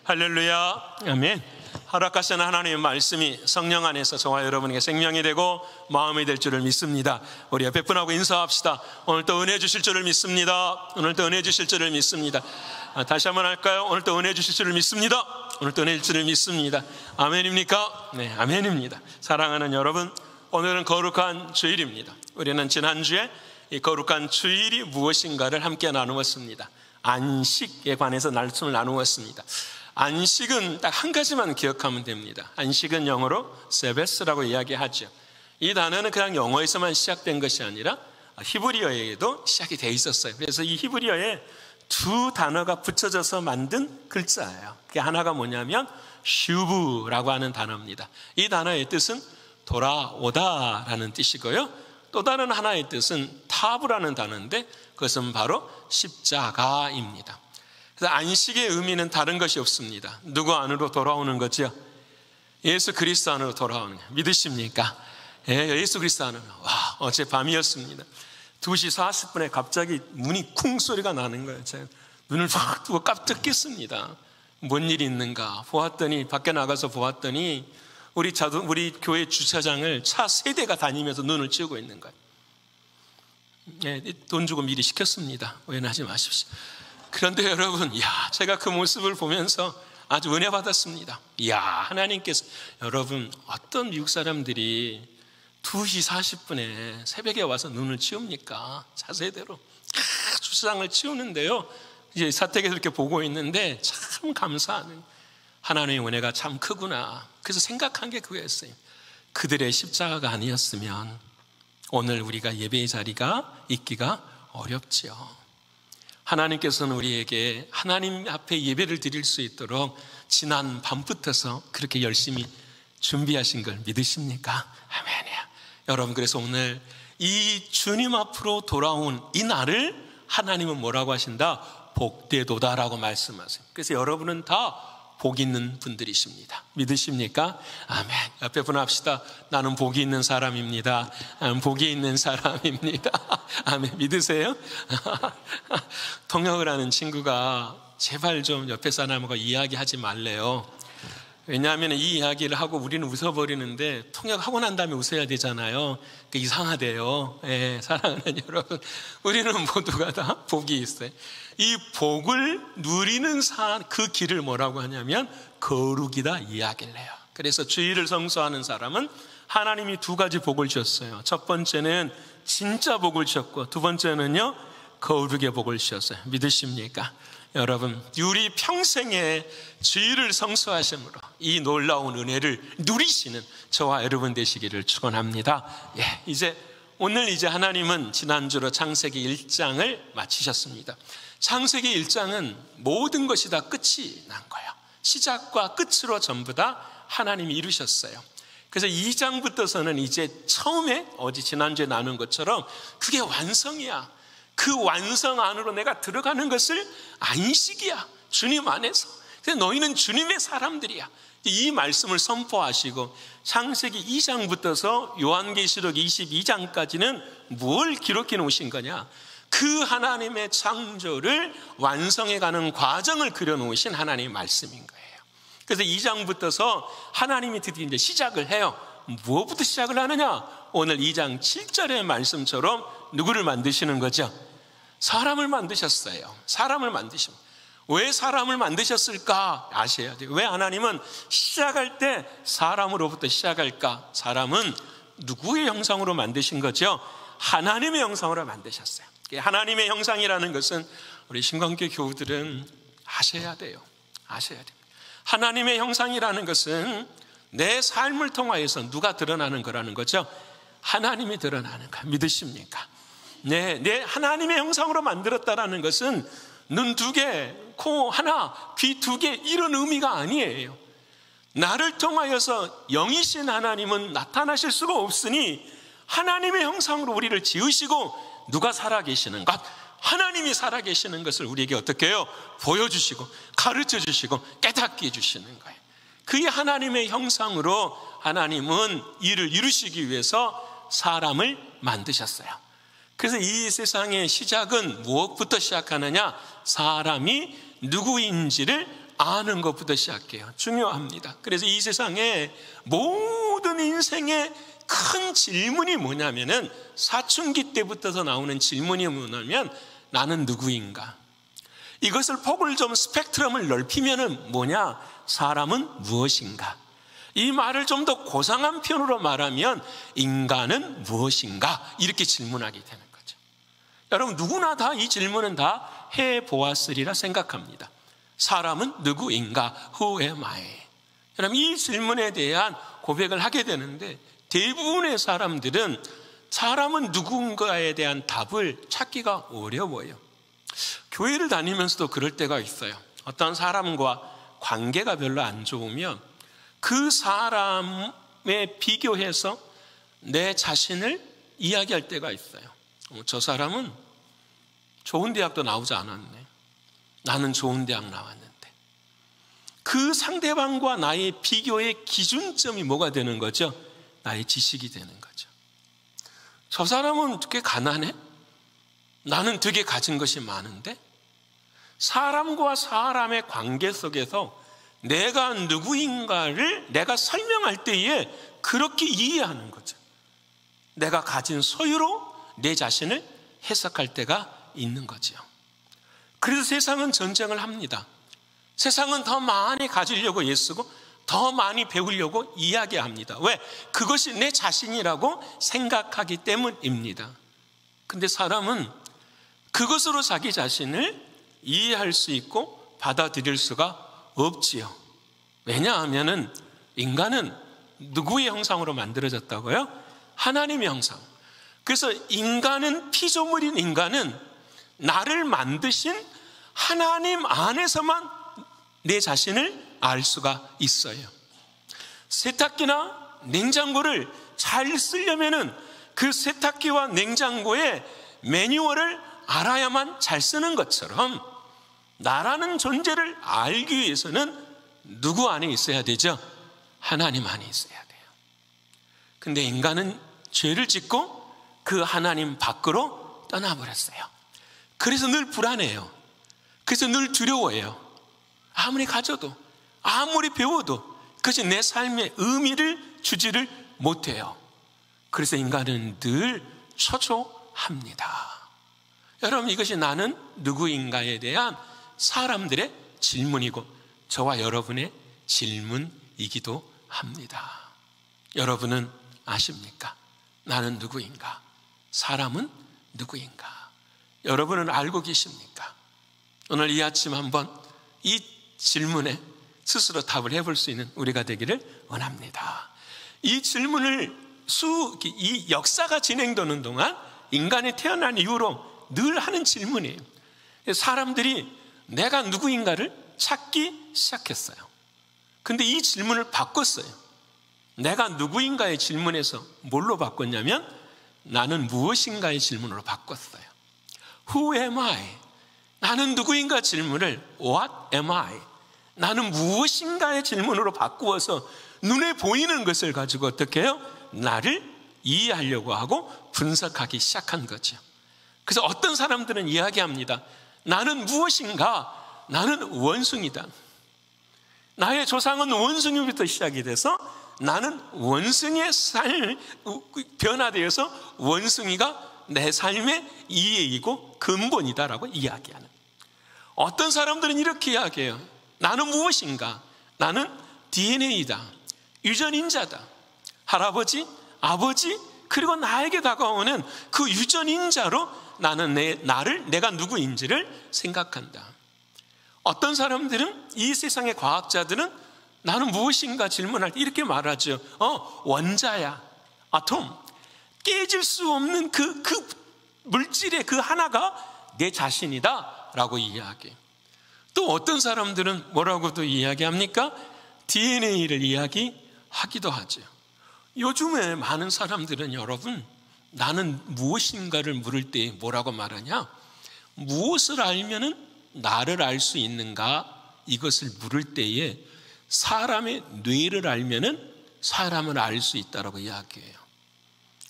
할렐루야, 아멘. 허락하신 하나님의 말씀이 성령 안에서 저와 여러분에게 생명이 되고 마음이 될 줄을 믿습니다. 우리 옆에 분하고 인사합시다. 오늘도 은혜 주실 줄을 믿습니다. 오늘도 은혜 주실 줄을 믿습니다. 다시 한번 할까요? 오늘도 은혜 주실 줄을 믿습니다. 오늘도 은혜 주실 줄을 믿습니다. 아멘입니까? 네, 아멘입니다. 사랑하는 여러분, 오늘은 거룩한 주일입니다. 우리는 지난주에 이 거룩한 주일이 무엇인가를 함께 나누었습니다. 안식에 관해서 말씀을 나누었습니다. 안식은 딱 한 가지만 기억하면 됩니다. 안식은 영어로 세베스라고 이야기하죠. 이 단어는 그냥 영어에서만 시작된 것이 아니라 히브리어에도 시작이 돼 있었어요. 그래서 이 히브리어에 두 단어가 붙여져서 만든 글자예요. 그게 하나가 뭐냐면 슈브라고 하는 단어입니다. 이 단어의 뜻은 돌아오다라는 뜻이고요. 또 다른 하나의 뜻은 타브라는 단어인데 그것은 바로 십자가입니다. 그래서 안식의 의미는 다른 것이 없습니다. 누구 안으로 돌아오는 거죠? 예수 그리스도 안으로 돌아오는 거예요. 믿으십니까? 예수 그리스도 안으로. 와, 어제 밤이었습니다. 2시 40분에 갑자기 문이 쿵 소리가 나는 거예요. 제가 눈을 확 뜨고 깜짝 깼습니다. 뭔 일이 있는가 보았더니, 밖에 나가서 보았더니 우리 교회 주차장을 차 3대가 다니면서 눈을 찌우고 있는 거예요. 돈 주고 미리 시켰습니다. 오해하지 마십시오. 그런데 여러분, 제가 그 모습을 보면서 아주 은혜 받았습니다. 하나님께서, 여러분, 어떤 미국 사람들이 2시 40분에 새벽에 와서 눈을 치웁니까? 차세대로 주차장을 치우는데요. 이제 사택에서 이렇게 보고 있는데 참 감사하는, 하나님의 은혜가 참 크구나. 그래서 생각한 게 그거였어요. 그들의 십자가가 아니었으면 오늘 우리가 예배의 자리가 있기가 어렵지요. 하나님께서는 우리에게 하나님 앞에 예배를 드릴 수 있도록 지난 밤부터서 그렇게 열심히 준비하신 걸 믿으십니까? 아멘이야. 여러분, 그래서 오늘 이 주님 앞으로 돌아온 이 날을 하나님은 뭐라고 하신다? 복되도다라고 말씀하세요. 그래서 여러분은 다 복 있는 분들이십니다. 믿으십니까? 아멘. 옆에 분 합시다. 나는 복이 있는 사람입니다. 복이 있는 사람입니다. 아멘. 믿으세요? 통역을 하는 친구가 제발 좀 옆에 사람하고 이야기하지 말래요. 왜냐하면 이 이야기를 하고 우리는 웃어버리는데 통역하고 난 다음에 웃어야 되잖아요. 이상하대요. 사랑하는 여러분, 우리는 모두가 다 복이 있어요. 이 복을 누리는 그 길을 뭐라고 하냐면 거룩이다 이야기를 해요. 그래서 주일을 성수하는 사람은 하나님이 2가지 복을 주셨어요. 첫 번째는 진짜 복을 주셨고, 두 번째는요 거룩의 복을 주셨어요. 믿으십니까? 여러분, 우리 평생에 주일을 성수하심으로 이 놀라운 은혜를 누리시는 저와 여러분 되시기를 축원합니다. 오늘 하나님은 지난주로 창세기 1장을 마치셨습니다. 창세기 1장은 모든 것이 다 끝이 난 거예요. 시작과 끝으로 전부 다 하나님이 이루셨어요. 그래서 2장부터서는 이제 처음에 지난주에 나눈 것처럼 그게 완성이야. 그 완성 안으로 내가 들어가는 것을 안식이야. 주님 안에서. 그래서 너희는 주님의 사람들이야. 이 말씀을 선포하시고 창세기 2장부터서 요한계시록 22장까지는 뭘 기록해 놓으신 거냐? 그 하나님의 창조를 완성해가는 과정을 그려놓으신 하나님의 말씀인 거예요. 그래서 2장부터서 하나님이 드디어 이제 시작을 해요. 무엇부터 시작을 하느냐? 오늘 2장 7절의 말씀처럼 누구를 만드시는 거죠? 사람을 만드셨어요. 사람을 만드십니다. 왜 사람을 만드셨을까 아셔야 돼요. 왜 하나님은 시작할 때 사람으로부터 시작할까? 사람은 누구의 형상으로 만드신 거죠? 하나님의 형상으로 만드셨어요. 하나님의 형상이라는 것은 우리 신광교 교우들은 아셔야 돼요. 아셔야 됩니다. 하나님의 형상이라는 것은 내 삶을 통하여서 누가 드러나는 거라는 거죠? 하나님이 드러나는 거. 믿으십니까? 내 하나님의 형상으로 만들었다라는 것은 눈 2개, 코 하나, 귀 2개 이런 의미가 아니에요. 나를 통하여서 영이신 하나님은 나타나실 수가 없으니 하나님의 형상으로 우리를 지으시고 누가 살아계시는 것, 하나님이 살아계시는 것을 우리에게 어떻게 해요? 보여주시고 가르쳐 주시고 깨닫게 해주시는 거예요. 그게 하나님의 형상으로 하나님은 일을 이루시기 위해서 사람을 만드셨어요. 그래서 이 세상의 시작은 무엇부터 시작하느냐? 사람이 누구인지를 아는 것부터 시작해요. 중요합니다. 그래서 이 세상에 모든 인생의 큰 질문이 뭐냐면은 사춘기 때부터 나오는 질문이 뭐냐면 나는 누구인가? 이것을 폭을 좀 스펙트럼을 넓히면은 뭐냐? 사람은 무엇인가? 이 말을 좀 더 고상한 표현으로 말하면 인간은 무엇인가? 이렇게 질문하게 되는 거죠. 여러분 누구나 다 이 질문은 다 해보았으리라 생각합니다. 사람은 누구인가? Who am I? 여러분 이 질문에 대한 고백을 하게 되는데 대부분의 사람들은 사람은 누군가에 대한 답을 찾기가 어려워요. 교회를 다니면서도 그럴 때가 있어요. 어떤 사람과 관계가 별로 안 좋으면 그 사람에 비교해서 내 자신을 이야기할 때가 있어요. 저 사람은 좋은 대학도 나오지 않았네. 나는 좋은 대학 나왔는데. 그 상대방과 나의 비교의 기준점이 뭐가 되는 거죠? 나의 지식이 되는 거죠. 저 사람은 꽤 가난해? 나는 되게 가진 것이 많은데? 사람과 사람의 관계 속에서 내가 누구인가를 내가 설명할 때에 그렇게 이해하는 거죠. 내가 가진 소유로 내 자신을 해석할 때가 있는 거죠. 그래서 세상은 전쟁을 합니다. 세상은 더 많이 가지려고 애쓰고 더 많이 배우려고 이야기합니다. 왜? 그것이 내 자신이라고 생각하기 때문입니다. 근데 사람은 그것으로 자기 자신을 이해할 수 있고 받아들일 수가 없지요. 왜냐하면 인간은 누구의 형상으로 만들어졌다고요? 하나님의 형상. 그래서 인간은 피조물인 인간은 나를 만드신 하나님 안에서만 내 자신을 알 수가 있어요. 세탁기나 냉장고를 잘 쓰려면은 그 세탁기와 냉장고의 매뉴얼을 알아야만 잘 쓰는 것처럼 나라는 존재를 알기 위해서는 누구 안에 있어야 되죠? 하나님 안에 있어야 돼요. 근데 인간은 죄를 짓고 그 하나님 밖으로 떠나버렸어요. 그래서 늘 불안해요. 그래서 늘 두려워해요. 아무리 가져도 아무리 배워도 그것이 내 삶의 의미를 주지를 못해요. 그래서 인간은 늘 초조합니다. 여러분 이것이 나는 누구인가에 대한 사람들의 질문이고 저와 여러분의 질문이기도 합니다. 여러분은 아십니까? 나는 누구인가? 사람은 누구인가? 여러분은 알고 계십니까? 오늘 이 아침 한번 이 질문에 스스로 답을 해볼 수 있는 우리가 되기를 원합니다. 이 질문을 이 역사가 진행되는 동안 인간이 태어난 이후로 늘 하는 질문이에요. 사람들이 내가 누구인가를 찾기 시작했어요. 근데 이 질문을 바꿨어요. 내가 누구인가의 질문에서 뭘로 바꿨냐면 나는 무엇인가의 질문으로 바꿨어요. Who am I? 나는 누구인가 질문을 What am I? 나는 무엇인가의 질문으로 바꾸어서 눈에 보이는 것을 가지고 어떻게 해요? 나를 이해하려고 하고 분석하기 시작한 거죠. 그래서 어떤 사람들은 이야기합니다. 나는 무엇인가? 나는 원숭이다. 나의 조상은 원숭이부터 시작이 돼서 나는 원숭이의 삶을 변화되어서 원숭이가 내 삶의 이해이고 근본이다라고 이야기하는. 어떤 사람들은 이렇게 이야기해요. 나는 무엇인가? 나는 DNA다. 유전인자다. 할아버지, 아버지, 그리고 나에게 다가오는 그 유전인자로 나는 나를 내가 누구인지를 생각한다. 어떤 사람들은 이 세상의 과학자들은 나는 무엇인가 질문할 때 이렇게 말하죠. 원자야, 아톰, 깨질 수 없는 그 물질의 그 하나가 내 자신이다 라고 이야기해요. 또 어떤 사람들은 뭐라고도 이야기합니까? DNA를 이야기하기도 하죠. 요즘에 많은 사람들은 여러분 나는 무엇인가를 물을 때 뭐라고 말하냐? 무엇을 알면은 나를 알 수 있는가? 이것을 물을 때에 사람의 뇌를 알면은 사람을 알 수 있다라고 이야기해요.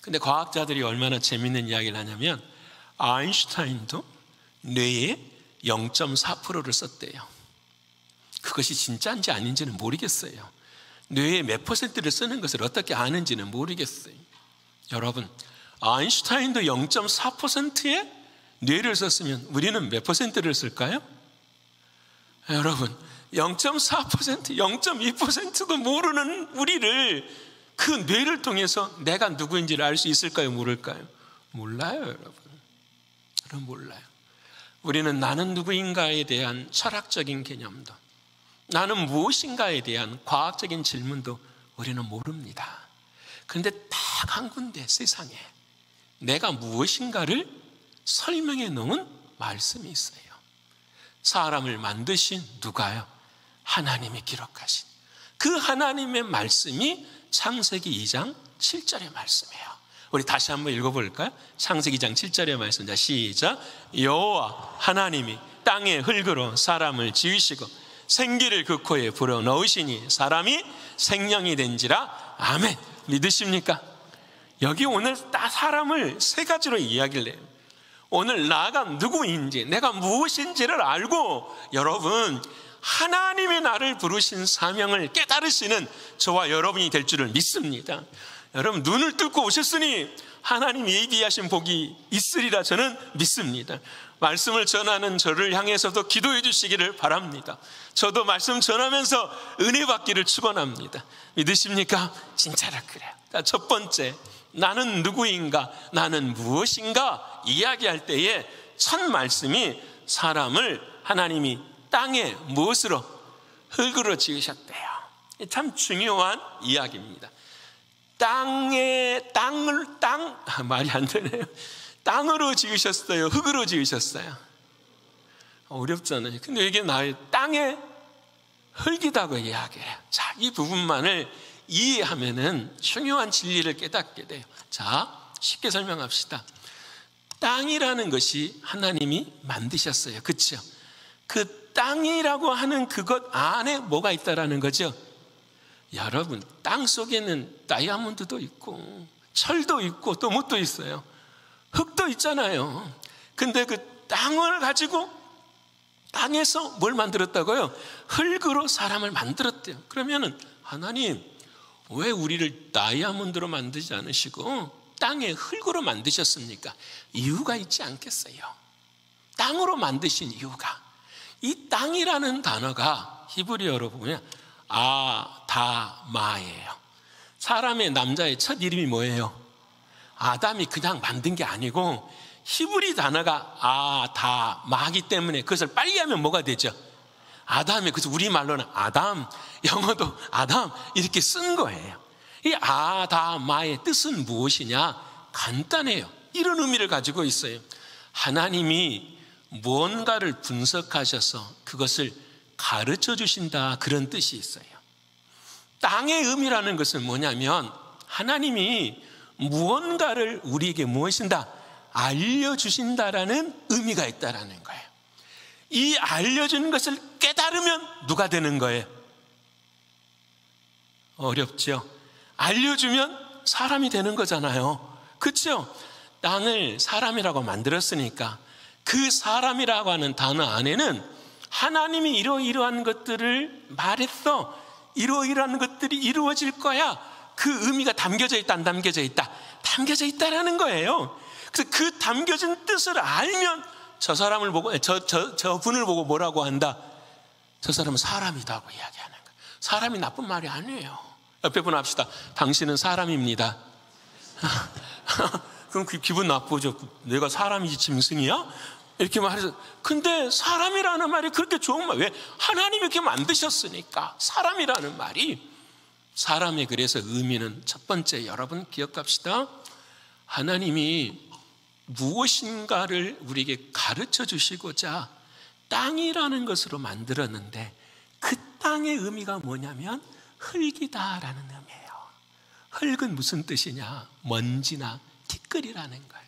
근데 과학자들이 얼마나 재밌는 이야기를 하냐면 아인슈타인도 뇌에 0.4%를 썼대요. 그것이 진짜인지 아닌지는 모르겠어요. 뇌의 몇 퍼센트를 쓰는 것을 어떻게 아는지는 모르겠어요. 여러분, 아인슈타인도 0.4%의 뇌를 썼으면 우리는 몇 퍼센트를 쓸까요? 여러분, 0.4%, 0.2%도 모르는 우리를 그 뇌를 통해서 내가 누구인지를 알 수 있을까요? 모를까요? 몰라요, 여러분. 여러분, 몰라요. 우리는 나는 누구인가에 대한 철학적인 개념도, 나는 무엇인가에 대한 과학적인 질문도 우리는 모릅니다. 그런데 딱 한 군데 세상에 내가 무엇인가를 설명해 놓은 말씀이 있어요. 사람을 만드신 누가요? 하나님이 기록하신 그 하나님의 말씀이 창세기 2장 7절의 말씀이에요. 우리 다시 한번 읽어볼까요? 창세기 2장 7절의 말씀. 자, 시작. 여호와 하나님이 땅의 흙으로 사람을 지으시고 생기를 그 코에 불어넣으시니 사람이 생명이 된지라. 아멘. 믿으십니까? 여기 오늘 딱 사람을 세 가지로 이야기를 해요. 오늘 나가 누구인지, 내가 무엇인지를 알고 여러분 하나님이 나를 부르신 사명을 깨달으시는 저와 여러분이 될 줄을 믿습니다. 여러분, 눈을 뚫고 오셨으니 하나님이 예비하신 복이 있으리라 저는 믿습니다. 말씀을 전하는 저를 향해서도 기도해 주시기를 바랍니다. 저도 말씀 전하면서 은혜 받기를 축원합니다. 믿으십니까? 진짜라 그래요. 첫 번째, 나는 누구인가, 나는 무엇인가 이야기할 때에 첫 말씀이 사람을 하나님이 땅에 무엇으로? 흙으로 지으셨대요. 참 중요한 이야기입니다. 말이 안 되네요. 땅으로 지으셨어요? 흙으로 지으셨어요? 어렵잖아요. 근데 이게 나의 땅에 흙이다고 이야기해요. 자, 이 부분만을 이해하면은 중요한 진리를 깨닫게 돼요. 자, 쉽게 설명합시다. 땅이라는 것이 하나님이 만드셨어요. 그렇죠? 그 땅이라고 하는 그것 안에 뭐가 있다라는 거죠? 여러분, 땅 속에는 다이아몬드도 있고 철도 있고 또 뭣도 있어요. 흙도 있잖아요. 근데 그 땅을 가지고 땅에서 뭘 만들었다고요? 흙으로 사람을 만들었대요. 그러면은 하나님 왜 우리를 다이아몬드로 만들지 않으시고 땅에 흙으로 만드셨습니까? 이유가 있지 않겠어요? 땅으로 만드신 이유가, 이 땅이라는 단어가 히브리어로 보면 아다마예요. 사람의, 남자의 첫 이름이 뭐예요? 아담이 그냥 만든 게 아니고 히브리 단어가 아다마기 때문에 그것을 빨리 하면 뭐가 되죠? 아담이, 그래서 우리말로는 아담, 영어도 아담 이렇게 쓴 거예요. 이 아다마의 뜻은 무엇이냐? 간단해요. 이런 의미를 가지고 있어요. 하나님이 무언가를 분석하셔서 그것을 가르쳐 주신다, 그런 뜻이 있어요. 땅의 의미라는 것은 뭐냐면 하나님이 무언가를 우리에게 무엇인다? 알려주신다라는 의미가 있다라는 거예요. 이 알려주는 것을 깨달으면 누가 되는 거예요? 어렵죠? 알려주면 사람이 되는 거잖아요. 그렇죠? 땅을 사람이라고 만들었으니까 그 사람이라고 하는 단어 안에는 하나님이 이러이러한 것들을 말했어, 이러이러한 것들이 이루어질 거야, 그 의미가 담겨져 있다, 안 담겨져 있다? 담겨져 있다라는 거예요. 그래서 그 담겨진 뜻을 알면 저 사람을 보고, 저 분을 보고 뭐라고 한다? 저 사람은 사람이다고 이야기하는 거예요. 사람이 나쁜 말이 아니에요. 옆에 분 합시다. 당신은 사람입니다. 그럼 그 기분 나쁘죠. 내가 사람이지 짐승이야? 이렇게 말해서. 근데 사람이라는 말이 그렇게 좋은 말, 왜? 하나님이 이렇게 만드셨으니까. 사람이라는 말이, 사람의 그래서 의미는 첫 번째, 여러분 기억합시다. 하나님이 무엇인가를 우리에게 가르쳐 주시고자 땅이라는 것으로 만들었는데 그 땅의 의미가 뭐냐면 흙이다라는 의미예요. 흙은 무슨 뜻이냐? 먼지나 티끌이라는 거예요.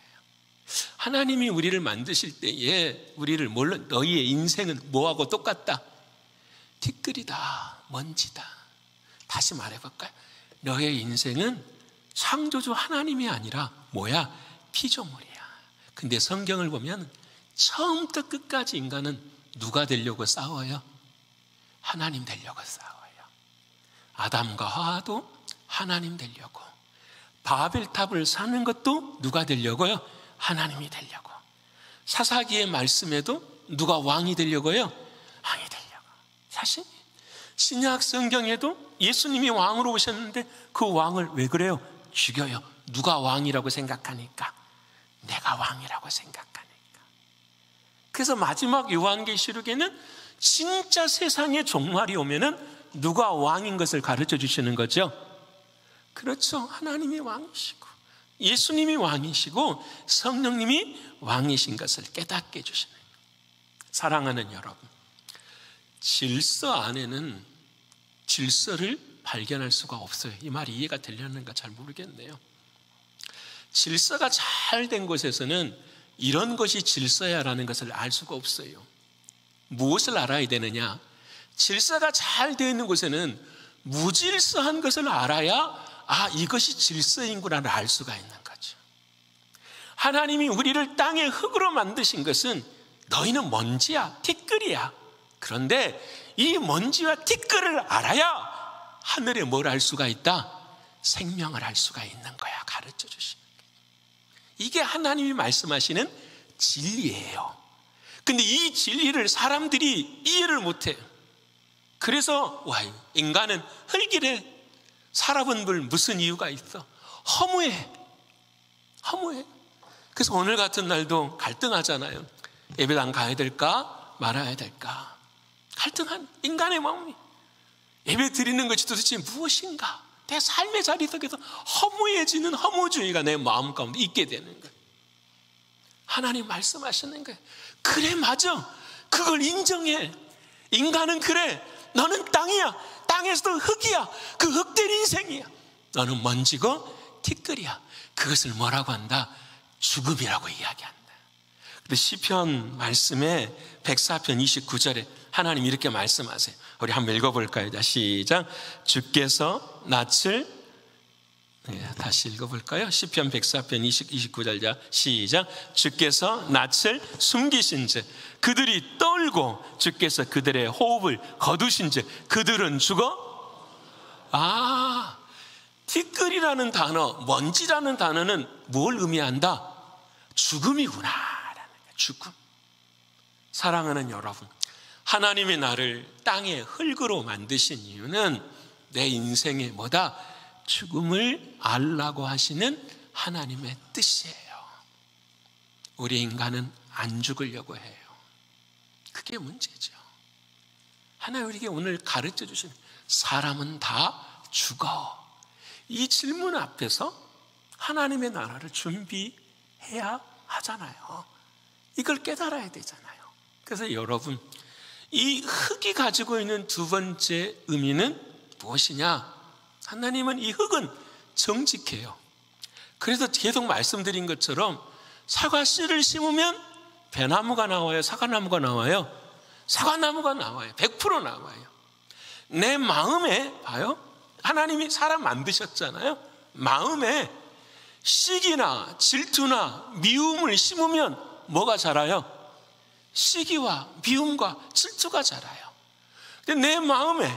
하나님이 우리를 만드실 때에 우리를 뭘로, 너희의 인생은 뭐하고 똑같다? 티끌이다, 먼지다. 다시 말해볼까요? 너의 인생은 창조주 하나님이 아니라 뭐야? 피조물이야. 근데 성경을 보면 처음부터 끝까지 인간은 누가 되려고 싸워요? 하나님 되려고 싸워요. 아담과 하와도 하나님 되려고, 바벨탑을 사는 것도 누가 되려고요? 하나님이 되려고. 사사기의 말씀에도 누가 왕이 되려고요? 왕이 되려고. 사실 신약 성경에도 예수님이 왕으로 오셨는데 그 왕을 왜 그래요? 죽여요. 누가 왕이라고 생각하니까, 내가 왕이라고 생각하니까. 그래서 마지막 요한계시록에는 진짜 세상의 종말이 오면은 누가 왕인 것을 가르쳐 주시는 거죠. 그렇죠. 하나님이 왕이시고 예수님이 왕이시고 성령님이 왕이신 것을 깨닫게 해주시는 거예요. 사랑하는 여러분, 질서 안에는 질서를 발견할 수가 없어요. 이 말이 이해가 되려는가 잘 모르겠네요. 질서가 잘 된 곳에서는 이런 것이 질서야라는 것을 알 수가 없어요. 무엇을 알아야 되느냐? 질서가 잘 되어 있는 곳에는 무질서한 것을 알아야 이것이 질서인구나를 알 수가 있는 거죠. 하나님이 우리를 땅의 흙으로 만드신 것은 너희는 먼지야, 티끌이야. 그런데 이 먼지와 티끌을 알아야 하늘에 뭘 알 수가 있다? 생명을 알 수가 있는 거야. 가르쳐 주시는 거예요. 이게 하나님이 말씀하시는 진리예요. 근데 이 진리를 사람들이 이해를 못해요. 그래서 인간은 흙이래. 살아본 걸 무슨 이유가 있어? 허무해. 그래서 오늘 같은 날도 갈등하잖아요. 예배당 가야 될까 말아야 될까? 갈등한 인간의 마음이, 예배 드리는 것이 도대체 무엇인가? 내 삶의 자리 속에서 허무해지는 허무주의가 내 마음 가운데 있게 되는 거예요. 하나님 말씀하시는 거예요. 그래, 맞아. 그걸 인정해. 인간은 그래. 너는 땅이야. 땅에서도 흙이야. 그 흙된 인생이야. 너는 먼지고 티끌이야. 그것을 뭐라고 한다? 죽음이라고 이야기한다. 근데 시편 말씀에 104편 29절에 하나님 이렇게 말씀하세요. 우리 한번 읽어볼까요? 자, 시작. 주께서 낯을, 다시 읽어볼까요? 시편 104편 29절. 자, 시작. 주께서 낯을 숨기신 즉 그들이 떨고 주께서 그들의 호흡을 거두신 즉 그들은 죽어? 티끌이라는 단어, 먼지라는 단어는 뭘 의미한다? 죽음이구나 라는 거예요. 죽음. 사랑하는 여러분, 하나님이 나를 땅의 흙으로 만드신 이유는 내 인생에 뭐다? 죽음을 알라고 하시는 하나님의 뜻이에요. 우리 인간은 안 죽으려고 해요. 그게 문제죠. 하나님 우리에게 오늘 가르쳐 주신 사람은 다 죽어. 이 질문 앞에서 하나님의 나라를 준비해야 하잖아요. 이걸 깨달아야 되잖아요. 그래서 여러분, 이 흙이 가지고 있는 두 번째 의미는 무엇이냐? 하나님은 이 흙은 정직해요. 그래서 계속 말씀드린 것처럼 사과 씨를 심으면 배나무가 나와요? 사과나무가 나와요? 사과나무가 나와요. 100% 나와요. 내 마음에 봐요. 하나님이 사람 만드셨잖아요. 마음에 시기나 질투나 미움을 심으면 뭐가 자라요? 시기와 미움과 질투가 자라요. 근데 내 마음에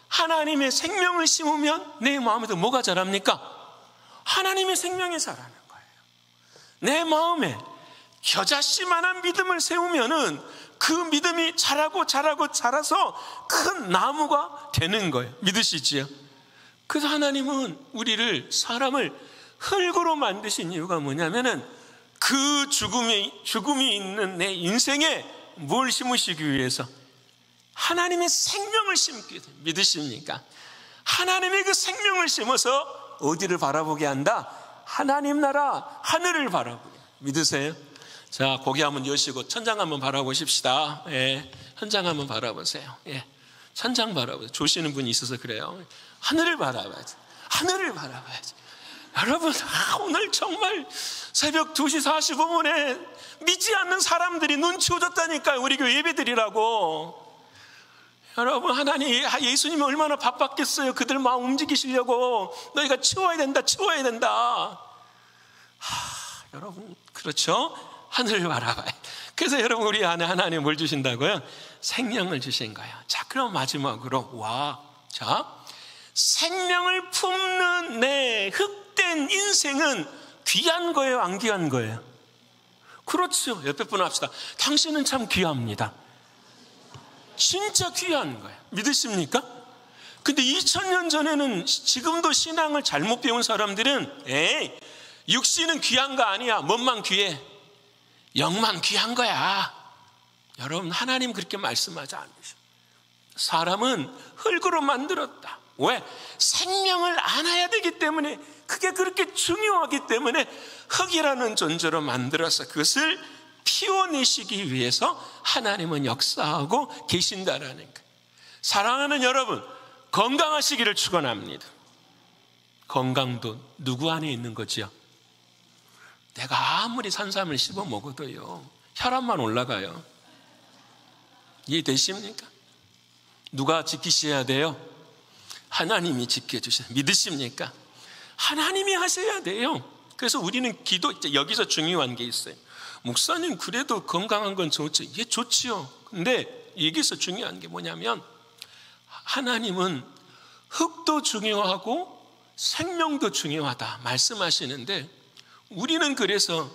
하나님의 생명을 심으면 내 마음에도 뭐가 자랍니까? 하나님의 생명이 자라는 거예요. 내 마음에 겨자씨만한 믿음을 세우면은 그 믿음이 자라고 자라서 큰 나무가 되는 거예요. 믿으시지요? 그래서 하나님은 우리를, 사람을 흙으로 만드신 이유가 뭐냐면은 그 죽음이 있는 내 인생에 뭘 심으시기 위해서? 하나님의 생명을 심기 위해서. 믿으십니까? 하나님의 그 생명을 심어서 어디를 바라보게 한다? 하나님 나라 하늘을 바라보게. 믿으세요? 자, 고개 한번 여시고 천장 한번 바라보십시다. 예, 천장 한번 바라보세요. 예, 천장 바라보세요. 조시는 분이 있어서 그래요. 하늘을 바라봐야지. 하늘을 바라봐야지. 여러분, 오늘 정말 새벽 2시 45분에 믿지 않는 사람들이 눈 치워줬다니까요. 우리 교회 예배드리라고. 여러분, 하나님, 예수님이 얼마나 바빴겠어요. 그들 마음 움직이시려고. 너희가 치워야 된다. 여러분, 그렇죠? 하늘을 바라봐요. 그래서 여러분 우리 안에 하나님 뭘 주신다고요? 생명을 주신 거예요. 자, 그럼 마지막으로 자, 생명을 품는 내 흙된 인생은 귀한 거예요, 안 귀한 거예요? 그렇죠. 옆에 분 합시다. 당신은 참 귀합니다. 진짜 귀한 거예요. 믿으십니까? 근데 2000년 전에는 지금도 신앙을 잘못 배운 사람들은 육신은 귀한 거 아니야. 뭔만 귀해? 영만 귀한 거야. 여러분, 하나님 그렇게 말씀하지 않으셔. 사람은 흙으로 만들었다. 왜? 생명을 안아야 되기 때문에, 그게 그렇게 중요하기 때문에 흙이라는 존재로 만들어서 그것을 피워내시기 위해서 하나님은 역사하고 계신다라는 거예요. 사랑하는 여러분, 건강하시기를 축원합니다. 건강도 누구 안에 있는 거지요? 내가 아무리 산삼을 씹어 먹어도요, 혈압만 올라가요. 이해되십니까? 누가 지키셔야 돼요? 하나님이 지켜주셔야. 믿으십니까? 하나님이 하셔야 돼요. 그래서 우리는 기도, 여기서 중요한 게 있어요. 목사님 그래도 건강한 건 좋죠. 예, 좋지요. 근데 여기서 중요한 게 뭐냐면, 하나님은 흙도 중요하고 생명도 중요하다 말씀하시는데, 우리는 그래서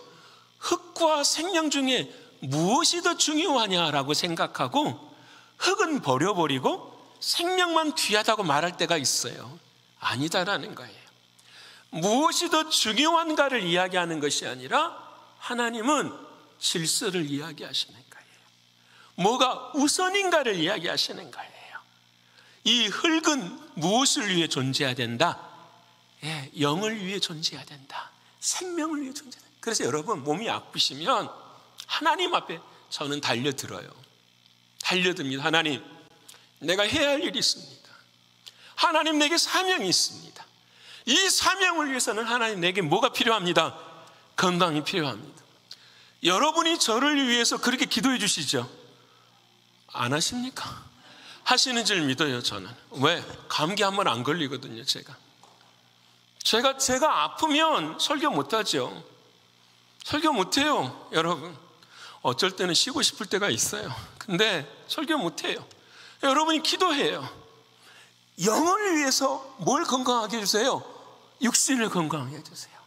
흙과 생명 중에 무엇이 더 중요하냐라고 생각하고 흙은 버려버리고 생명만 귀하다고 말할 때가 있어요. 아니다라는 거예요. 무엇이 더 중요한가를 이야기하는 것이 아니라 하나님은 질서를 이야기하시는 거예요. 뭐가 우선인가를 이야기하시는 거예요. 이 흙은 무엇을 위해 존재해야 된다? 영을 위해 존재해야 된다. 생명을 위해 존재해야 된다. 그래서 여러분, 몸이 아프시면 하나님 앞에 저는 달려들어요. 달려듭니다. 하나님, 내가 해야 할 일이 있습니다. 하나님, 내게 사명이 있습니다. 이 사명을 위해서는 하나님, 내게 뭐가 필요합니다? 건강이 필요합니다. 여러분이 저를 위해서 그렇게 기도해 주시죠? 안 하십니까? 하시는 줄 믿어요. 저는. 왜? 감기 한 번 안 걸리거든요. 제가 아프면 설교 못하죠. 설교 못해요. 여러분, 어쩔 때는 쉬고 싶을 때가 있어요. 근데 설교 못해요. 여러분이 기도해요. 영을 위해서 뭘 건강하게 해주세요? 육신을 건강하게 해주세요.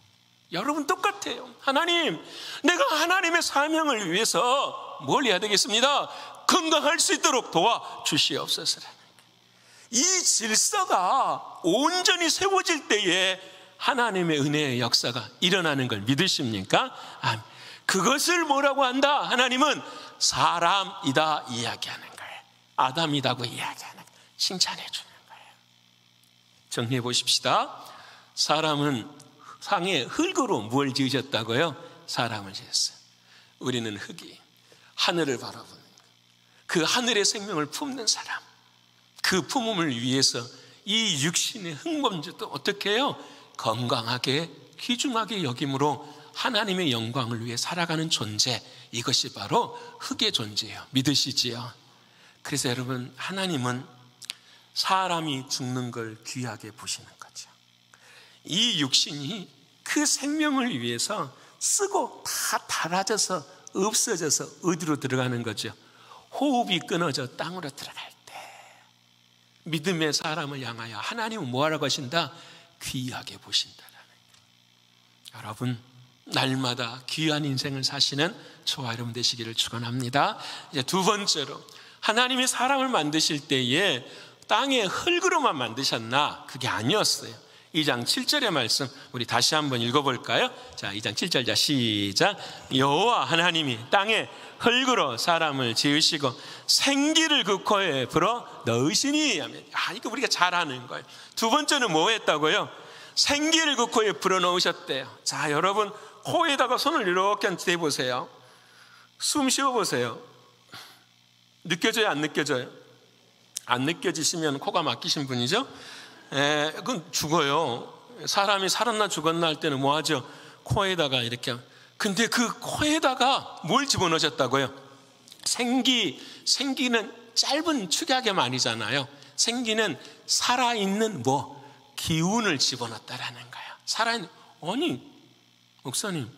여러분 똑같아요. 하나님, 내가 하나님의 사명을 위해서 뭘 해야 되겠습니다? 건강할 수 있도록 도와주시옵소서. 이 질서가 온전히 세워질 때에 하나님의 은혜의 역사가 일어나는 걸 믿으십니까? 아멘. 그것을 뭐라고 한다? 하나님은 사람이다 이야기하는 거예요. 아담이다고 이야기하는 거예요. 칭찬해 주는 거예요. 정리해 보십시다. 사람은 상의 흙으로 뭘 지으셨다고요? 사람을 지었어요. 우리는 흙이 하늘을 바라보는, 그 하늘의 생명을 품는 사람, 그 품음을 위해서 이 육신의 흙먼지도 어떻게 해요? 건강하게 귀중하게 여김으로 하나님의 영광을 위해 살아가는 존재, 이것이 바로 흙의 존재예요. 믿으시지요? 그래서 여러분, 하나님은 사람이 죽는 걸 귀하게 보시는 거죠. 이 육신이 그 생명을 위해서 쓰고 다 닳아져서 없어져서 어디로 들어가는 거죠? 호흡이 끊어져 땅으로 들어갈 때 믿음의 사람을 향하여 하나님은 뭐하라고 하신다? 귀하게 보신다라는 거예요. 여러분, 날마다 귀한 인생을 사시는 저와 여러분 되시기를 축원합니다. 이제 두 번째로, 하나님이 사람을 만드실 때에 땅의 흙으로만 만드셨나? 그게 아니었어요. 2장 7절의 말씀 우리 다시 한번 읽어볼까요? 자, 2장 7절, 자 시작. 여호와 하나님이 땅에 흙으로 사람을 지으시고 생기를 그 코에 불어 넣으시니 하면, 이거 우리가 잘 아는 거예요. 두 번째는 뭐 했다고요? 생기를 그 코에 불어 넣으셨대요. 자, 여러분, 코에다가 손을 이렇게 대보세요. 숨 쉬어보세요. 느껴져요? 안 느껴져요? 안 느껴지시면 코가 막히신 분이죠? 그건 죽어요. 사람이 살았나 죽었나 할 때는 뭐 하죠? 코에다가 이렇게. 근데 그 코에다가 뭘 집어넣으셨다고요? 생기는 짧은 축약의 말이잖아요. 생기는 살아있는 기운을 집어넣었다라는 거예요. 살아있는, 아니 목사님,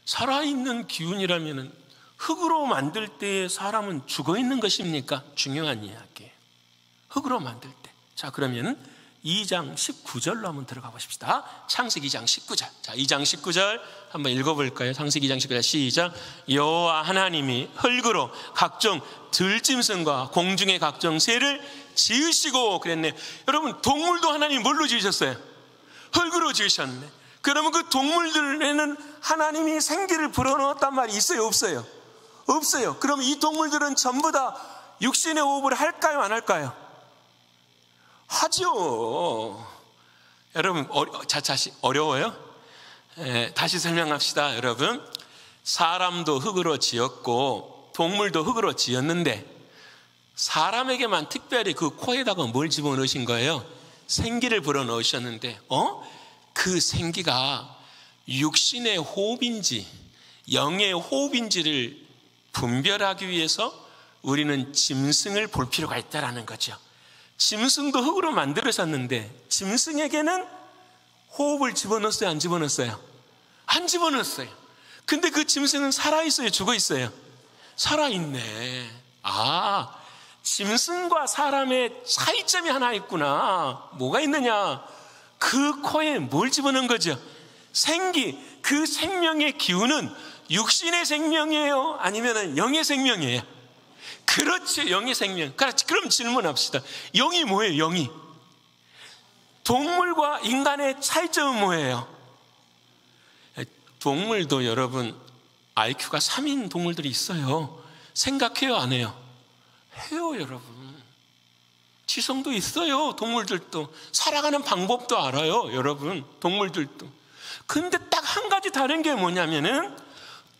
살아있는 기운이라면 흙으로 만들 때 사람은 죽어있는 것입니까? 중요한 이야기예요. 흙으로 만들 때. 자, 그러면 2장 19절로 한번 들어가 보십시다. 창세기 2장 19절. 자, 2장 19절 한번 읽어볼까요? 창세기 2장 19절 시작. 여호와 하나님이 흙으로 각종 들짐승과 공중의 각종 새를 지으시고 그랬네요. 여러분, 동물도 하나님 뭘로 지으셨어요? 흙으로 지으셨네. 그러면 그 동물들에는 하나님이 생기를 불어넣었단 말이 있어요? 없어요? 없어요. 그럼 이 동물들은 전부 다 육신의 호흡을 할까요? 안 할까요? 하죠. 여러분, 자칫 어려워요? 다시 설명합시다. 여러분, 사람도 흙으로 지었고 동물도 흙으로 지었는데 사람에게만 특별히 그 코에다가 뭘 집어넣으신 거예요? 생기를 불어넣으셨는데 그 생기가 육신의 호흡인지 영의 호흡인지를 분별하기 위해서 우리는 짐승을 볼 필요가 있다는 거죠. 짐승도 흙으로 만들어졌는데 짐승에게는 호흡을 집어넣었어요? 안 집어넣었어요? 안 집어넣었어요. 근데 그 짐승은 살아있어요? 죽어있어요? 살아있네. 아, 짐승과 사람의 차이점이 하나 있구나. 뭐가 있느냐? 그 코에 뭘 집어넣은 거죠? 생기. 그 생명의 기운은 육신의 생명이에요? 아니면 영의 생명이에요? 그렇죠. 영의 생명. 그럼 질문합시다. 영이 뭐예요? 영이. 동물과 인간의 차이점은 뭐예요? 동물도 여러분 IQ가 3인 동물들이 있어요. 생각해요? 안 해요? 해요, 여러분. 지성도 있어요. 동물들도. 살아가는 방법도 알아요, 여러분. 동물들도. 근데 딱 한 가지 다른 게 뭐냐면은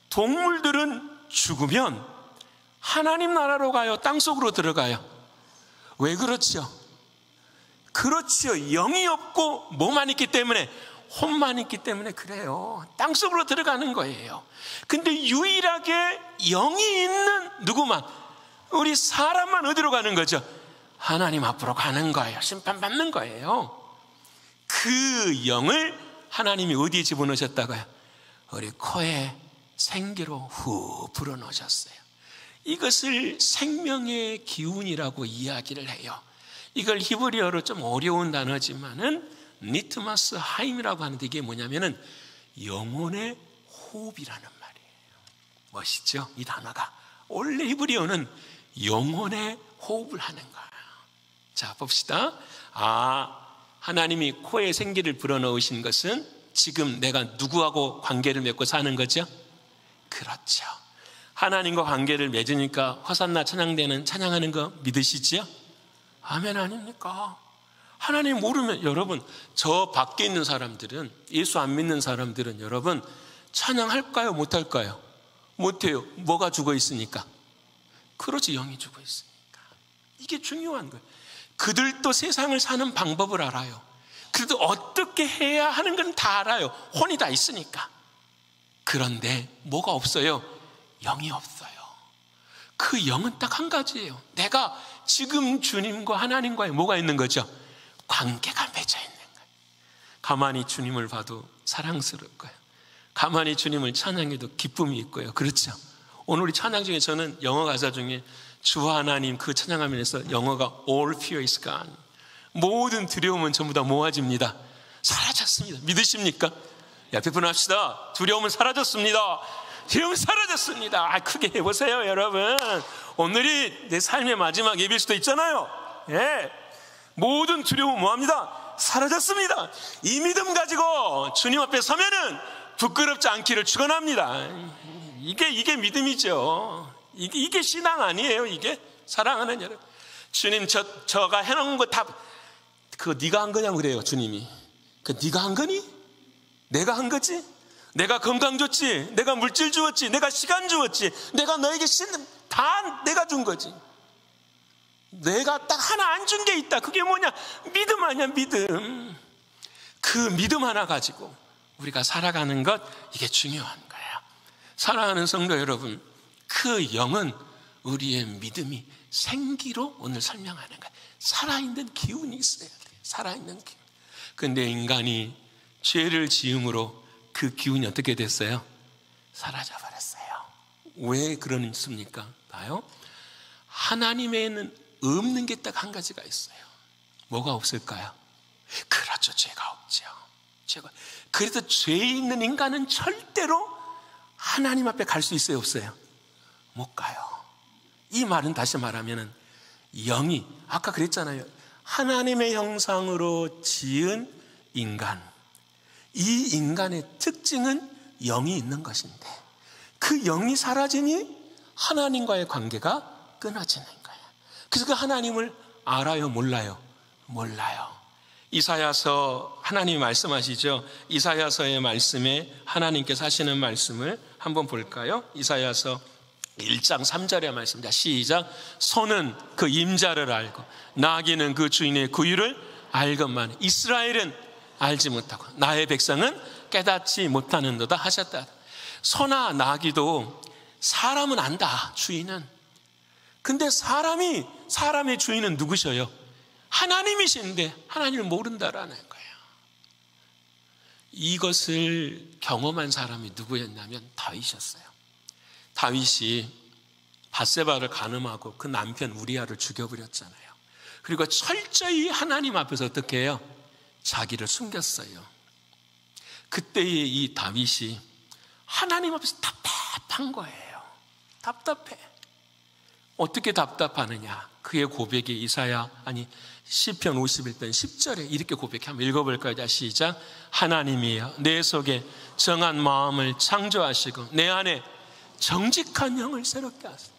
동물들은 죽으면 하나님 나라로 가요? 땅속으로 들어가요? 왜 그렇죠? 그렇죠. 영이 없고 뭐만 있기 때문에, 혼만 있기 때문에 그래요. 땅속으로 들어가는 거예요. 근데 유일하게 영이 있는 누구만? 우리 사람만 어디로 가는 거죠? 하나님 앞으로 가는 거예요. 심판받는 거예요. 그 영을 하나님이 어디에 집어넣으셨다고요? 우리 코에 생기로 후 불어넣으셨어요. 이것을 생명의 기운이라고 이야기를 해요. 이걸 히브리어로 좀 어려운 단어지만은 니트마스 하임이라고 하는데 이게 뭐냐면은 영혼의 호흡이라는 말이에요. 멋있죠? 이 단어가. 원래 히브리어는 영혼의 호흡을 하는 거예요. 자, 봅시다. 하나님이 코에 생기를 불어넣으신 것은 지금 내가 누구하고 관계를 맺고 사는 거죠? 그렇죠. 하나님과 관계를 맺으니까 화산나 찬양대는 찬양하는 거 믿으시죠? 아멘 아닙니까? 하나님 모르면 여러분, 저 밖에 있는 사람들은, 예수 안 믿는 사람들은 여러분 찬양할까요? 못할까요? 못해요. 뭐가 죽어 있으니까? 그렇지, 영이 죽어 있으니까. 이게 중요한 거예요. 그들도 세상을 사는 방법을 알아요. 그래도 어떻게 해야 하는 건 다 알아요. 혼이 다 있으니까. 그런데 뭐가 없어요? 영이 없어요. 그 영은 딱 한 가지예요. 내가 지금 주님과 하나님과의 뭐가 있는 거죠? 관계가 맺어 있는 거예요. 가만히 주님을 봐도 사랑스러울 거예요. 가만히 주님을 찬양해도 기쁨이 있고요. 그렇죠? 오늘 우리 찬양 중에 저는 영어 가사 중에 주 하나님 그 찬양하면서 영어가 All fear is gone. 모든 두려움은 전부 다 모아집니다. 사라졌습니다. 믿으십니까? 옆에 분 합시다. 두려움은 사라졌습니다. 두려움은 사라졌습니다. 크게 해보세요, 여러분. 오늘이 내 삶의 마지막 예배일 수도 있잖아요. 예. 모든 두려움은 뭐합니다? 사라졌습니다. 이 믿음 가지고 주님 앞에 서면은 부끄럽지 않기를 축원합니다. 이게 믿음이죠. 이게 신앙 아니에요. 이게 사랑하는 여러분. 주님 저가 해놓은 거 다 그거 네가 한 거냐고 그래요. 주님이. 그 네가 한 거니? 내가 한 거지? 내가 건강 줬지? 내가 물질 주었지? 내가 시간 주었지? 내가 너에게 다 내가 준 거지. 내가 딱 하나 안 준 게 있다. 그게 뭐냐? 믿음 아니야, 믿음. 그 믿음 하나 가지고 우리가 살아가는 것, 이게 중요한 거예요. 사랑하는 성도 여러분, 그 영은 우리의 믿음이 생기로 오늘 설명하는 거예요. 살아있는 기운이 있어야 돼요. 살아있는 기운. 근데 인간이 죄를 지음으로 그 기운이 어떻게 됐어요? 사라져버렸어요. 왜 그러습니까? 봐요. 하나님에는 없는 게 딱 한 가지가 있어요. 뭐가 없을까요? 그렇죠. 죄가 없죠. 죄가. 그래서 죄 있는 인간은 절대로 하나님 앞에 갈 수 있어요? 없어요? 못 가요. 이 말은 다시 말하면 영이, 아까 그랬잖아요. 하나님의 형상으로 지은 인간, 이 인간의 특징은 영이 있는 것인데 그 영이 사라지니 하나님과의 관계가 끊어지는 거예요. 그래서 그 하나님을 알아요? 몰라요? 몰라요. 이사야서, 하나님이 말씀하시죠. 이사야서의 말씀에 하나님께서 하시는 말씀을 한번 볼까요? 이사야서 1장 3절의 말씀입니다. 시작. 소는 그 임자를 알고 나귀는 그 주인의 구유를 알건만 이스라엘은 알지 못하고 나의 백성은 깨닫지 못하는도다 하셨다. 소나 나귀도 사람은 안다, 주인은. 근데 사람의 주인은 누구셔요? 하나님이신데 하나님을 모른다라는 거예요. 이것을 경험한 사람이 누구였냐면 다윗이었어요. 다윗이 밧세바를 간음하고 그 남편 우리아를 죽여버렸잖아요. 그리고 철저히 하나님 앞에서 어떻게 해요? 자기를 숨겼어요. 그때의 이 다윗이 하나님 앞에서 답답한 거예요. 답답해. 어떻게 답답하느냐? 그의 고백이 시편 51편 10절에 이렇게 고백해. 한번 읽어볼까요? 자, 시작. 하나님이여 내 속에 정한 마음을 창조하시고 내 안에 정직한 영을 새롭게 하소서.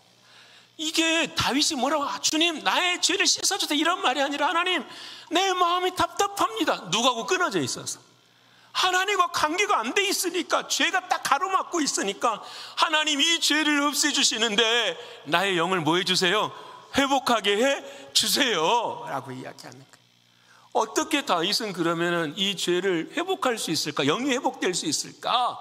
이게 다윗이 뭐라고? 주님 나의 죄를 씻어주세요 이런 말이 아니라 하나님 내 마음이 답답합니다. 누구하고 끊어져 있어서 하나님과 관계가 안 돼 있으니까, 죄가 딱 가로막고 있으니까 하나님 이 죄를 없애주시는데 나의 영을 뭐 해주세요? 회복하게 해주세요 라고 이야기하는 거예요. 어떻게 다윗은 그러면 이 죄를 회복할 수 있을까? 영이 회복될 수 있을까?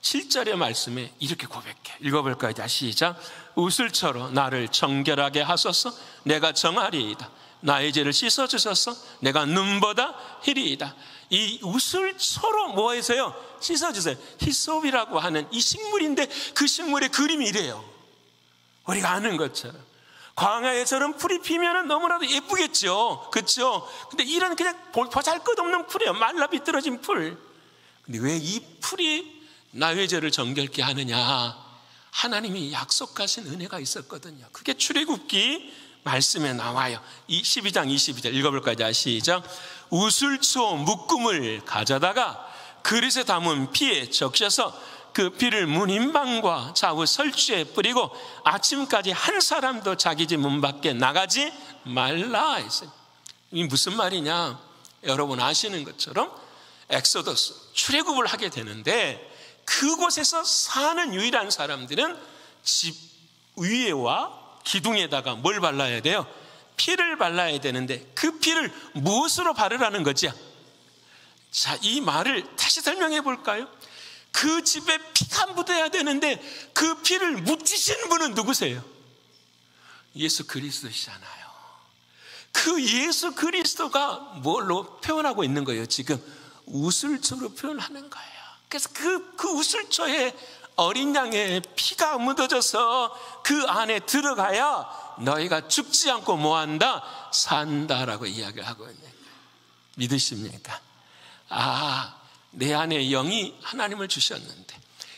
7절의 말씀에 이렇게 고백해. 읽어볼까요? 자, 시작. 우슬처럼 나를 정결하게 하소서. 내가 정하리이다. 나의 죄를 씻어주소서. 내가 눈보다 희리이다. 이 우슬처로 뭐 해서요? 씻어주세요. 히솝이라고 하는 이 식물인데 그 식물의 그림이 이래요. 우리가 아는 것처럼 광야에 저런 풀이 피면 너무나도 예쁘겠죠. 그렇죠? 근데 이런 그냥 보잘것없는 풀이에요. 말라 비뚤어진 풀. 근데 왜 이 풀이 나의 죄를 정결케 하느냐? 하나님이 약속하신 은혜가 있었거든요. 그게 출애굽기 말씀에 나와요. 12장 22절 읽어볼까요? 자, 시작. 우슬초 묶음을 가져다가 그릇에 담은 피에 적셔서 그 피를 문인방과 좌우 설주에 뿌리고 아침까지 한 사람도 자기 집 문 밖에 나가지 말라 했어요. 이게 무슨 말이냐? 여러분 아시는 것처럼 엑소더스, 출애굽을 하게 되는데 그곳에서 사는 유일한 사람들은 집 위에와 기둥에다가 뭘 발라야 돼요? 피를 발라야 되는데 그 피를 무엇으로 바르라는 거죠? 자, 이 말을 다시 설명해 볼까요? 그 집에 피가 묻어야 되는데 그 피를 묻히신 분은 누구세요? 예수 그리스도시잖아요. 그 예수 그리스도가 뭘로 표현하고 있는 거예요? 지금 우슬초로 표현하는 거예요. 그래서 그 우슬초에 어린 양의 피가 묻어져서 그 안에 들어가야 너희가 죽지 않고 뭐한다? 산다라고 이야기를 하고 있는 거예요. 믿으십니까? 내 안에 영이 하나님을 주셨는데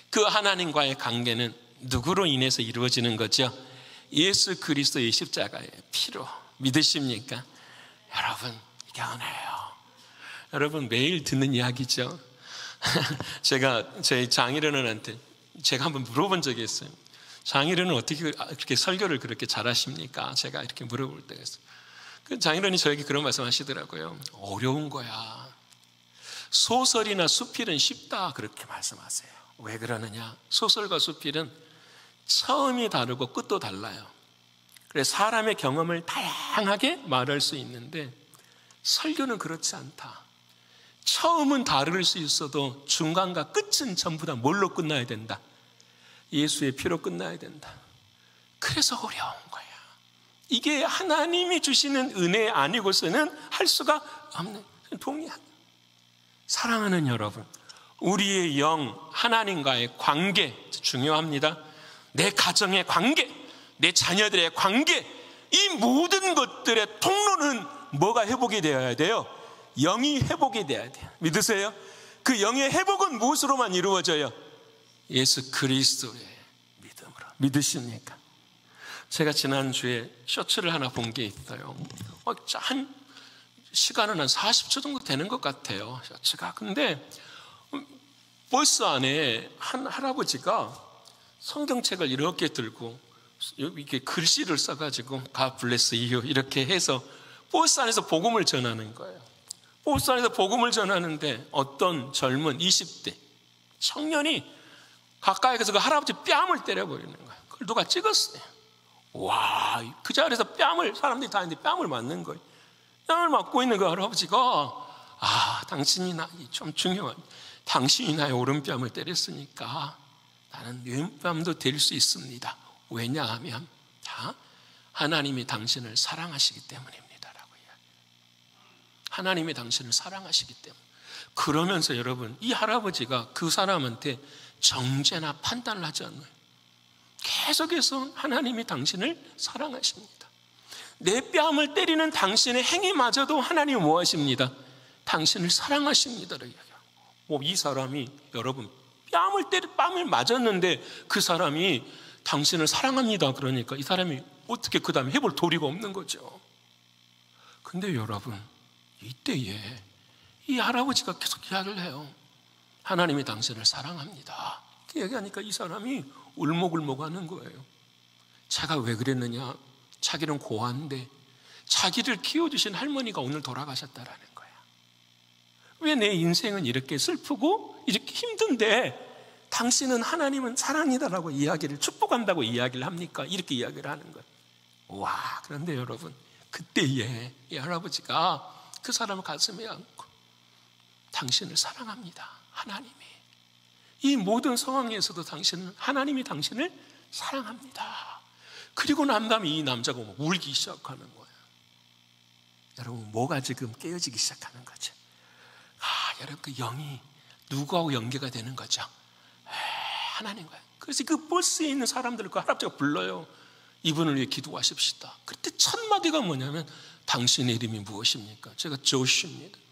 그 하나님과의 관계는 누구로 인해서 이루어지는 거죠? 예수 그리스도의 십자가의 피로. 믿으십니까? 여러분, 이게 은혜예요. 여러분 매일 듣는 이야기죠. 제가 제 장인어른한테 제가 한번 물어본 적이 있어요. 장인어른은 어떻게 그렇게 설교를 그렇게 잘하십니까? 제가 이렇게 물어볼 때가 있어요. 그 장인어른이 저에게 그런 말씀 하시더라고요. 어려운 거야. 소설이나 수필은 쉽다 그렇게 말씀하세요. 왜 그러느냐? 소설과 수필은 처음이 다르고 끝도 달라요. 그래서 사람의 경험을 다양하게 말할 수 있는데 설교는 그렇지 않다. 처음은 다를 수 있어도 중간과 끝은 전부 다 뭘로 끝나야 된다? 예수의 피로 끝나야 된다. 그래서 어려운 거야. 이게 하나님이 주시는 은혜 아니고서는 할 수가 없는. 동의한. 사랑하는 여러분, 우리의 영, 하나님과의 관계 중요합니다. 내 가정의 관계, 내 자녀들의 관계, 이 모든 것들의 통로는 뭐가 회복이 되어야 돼요? 영이 회복이 되어야 돼요. 믿으세요? 그 영의 회복은 무엇으로만 이루어져요? 예수 그리스도의 믿음으로. 믿으십니까? 제가 지난주에 셔츠를 하나 본 게 있어요. 한 시간은 한 40초 정도 되는 것 같아요, 셔츠가. 근데 버스 안에 한 할아버지가 성경책을 이렇게 들고 이렇게 글씨를 써가지고 God bless you 이렇게 해서 버스 안에서 복음을 전하는 거예요. 버스 안에서 복음을 전하는데 어떤 젊은 20대 청년이 가까이 가서 그 할아버지 뺨을 때려버리는 거예요. 그걸 누가 찍었어요. 와, 그 자리에서 사람들이 다 있는데 뺨을 맞는 거예요. 뺨을 맞고 있는 그 할아버지가 당신이 좀 중요한, 당신이 나의 오른뺨을 때렸으니까 나는 왼뺨도 될 수 있습니다. 왜냐하면 하나님이 당신을 사랑하시기 때문입니다 라고 이야기해요. 하나님이 당신을 사랑하시기 때문에. 그러면서 여러분, 이 할아버지가 그 사람한테 정죄나 판단을 하지 않아요. 계속해서 하나님이 당신을 사랑하십니다. 내 뺨을 때리는 당신의 행위마저도 하나님이 뭐 하십니다? 당신을 사랑하십니다. 이 사람이 여러분 뺨을 맞았는데 그 사람이 당신을 사랑합니다. 그러니까 이 사람이 어떻게 그 다음에 해볼 도리가 없는 거죠. 근데 여러분, 이때에 이 할아버지가 계속 이야기를 해요. 하나님이 당신을 사랑합니다. 그 얘기하니까 이 사람이 울먹울먹 하는 거예요. 제가 왜 그랬느냐? 자기는 고아인데 자기를 키워주신 할머니가 오늘 돌아가셨다라는 거야. 왜 내 인생은 이렇게 슬프고 이렇게 힘든데 당신은 하나님은 사랑이다라고 이야기를, 축복한다고 이야기를 합니까? 이렇게 이야기를 하는 거예요. 와, 그런데 여러분, 그때에 이 할아버지가 그 사람을 가슴에 안고 당신을 사랑합니다. 하나님이. 이 모든 상황에서도 하나님이 당신을 사랑합니다. 그리고 난 다음에 이 남자가 울기 시작하는 거예요. 여러분, 뭐가 지금 깨어지기 시작하는 거죠? 여러분, 그 영이 누구하고 연계가 되는 거죠? 하나님과. 그래서 그 버스에 있는 사람들을 그 할아버지가 불러요. 이분을 위해 기도하십시다. 그때 첫 마디가 뭐냐면, 당신의 이름이 무엇입니까? 제가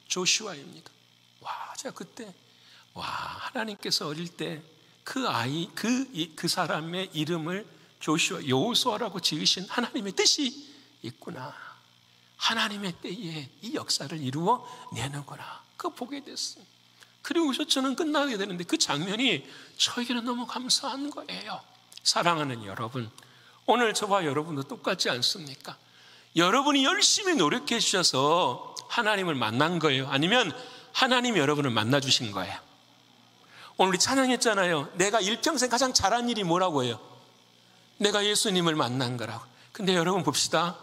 조슈아입니다. 제가 그때 하나님께서 어릴 때 그 아이, 그 사람의 이름을 여호수아라고 지으신 하나님의 뜻이 있구나. 하나님의 때에 이 역사를 이루어 내는구나. 그거 보게 됐어요. 그리고 셔츠는 끝나게 되는데 그 장면이 저에게는 너무 감사한 거예요. 사랑하는 여러분, 오늘 저와 여러분도 똑같지 않습니까? 여러분이 열심히 노력해 주셔서 하나님을 만난 거예요? 아니면 하나님이 여러분을 만나주신 거예요? 오늘 우리 찬양했잖아요. 내가 일평생 가장 잘한 일이 뭐라고 해요? 내가 예수님을 만난 거라고. 근데 여러분 봅시다.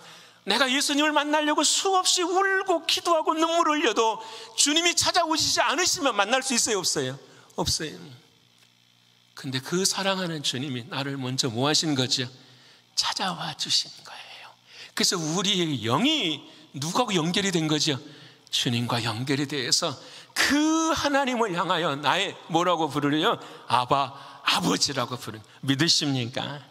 내가 예수님을 만나려고 수없이 울고 기도하고 눈물을 흘려도 주님이 찾아오시지 않으시면 만날 수 있어요? 없어요? 없어요. 근데 그 사랑하는 주님이 나를 먼저 뭐 하신 거죠? 찾아와 주신 거예요. 그래서 우리의 영이 누구하고 연결이 된 거죠? 주님과 연결이 돼서 그 하나님을 향하여 나의 뭐라고 부르래요? 아버지라고 부르는. 믿으십니까?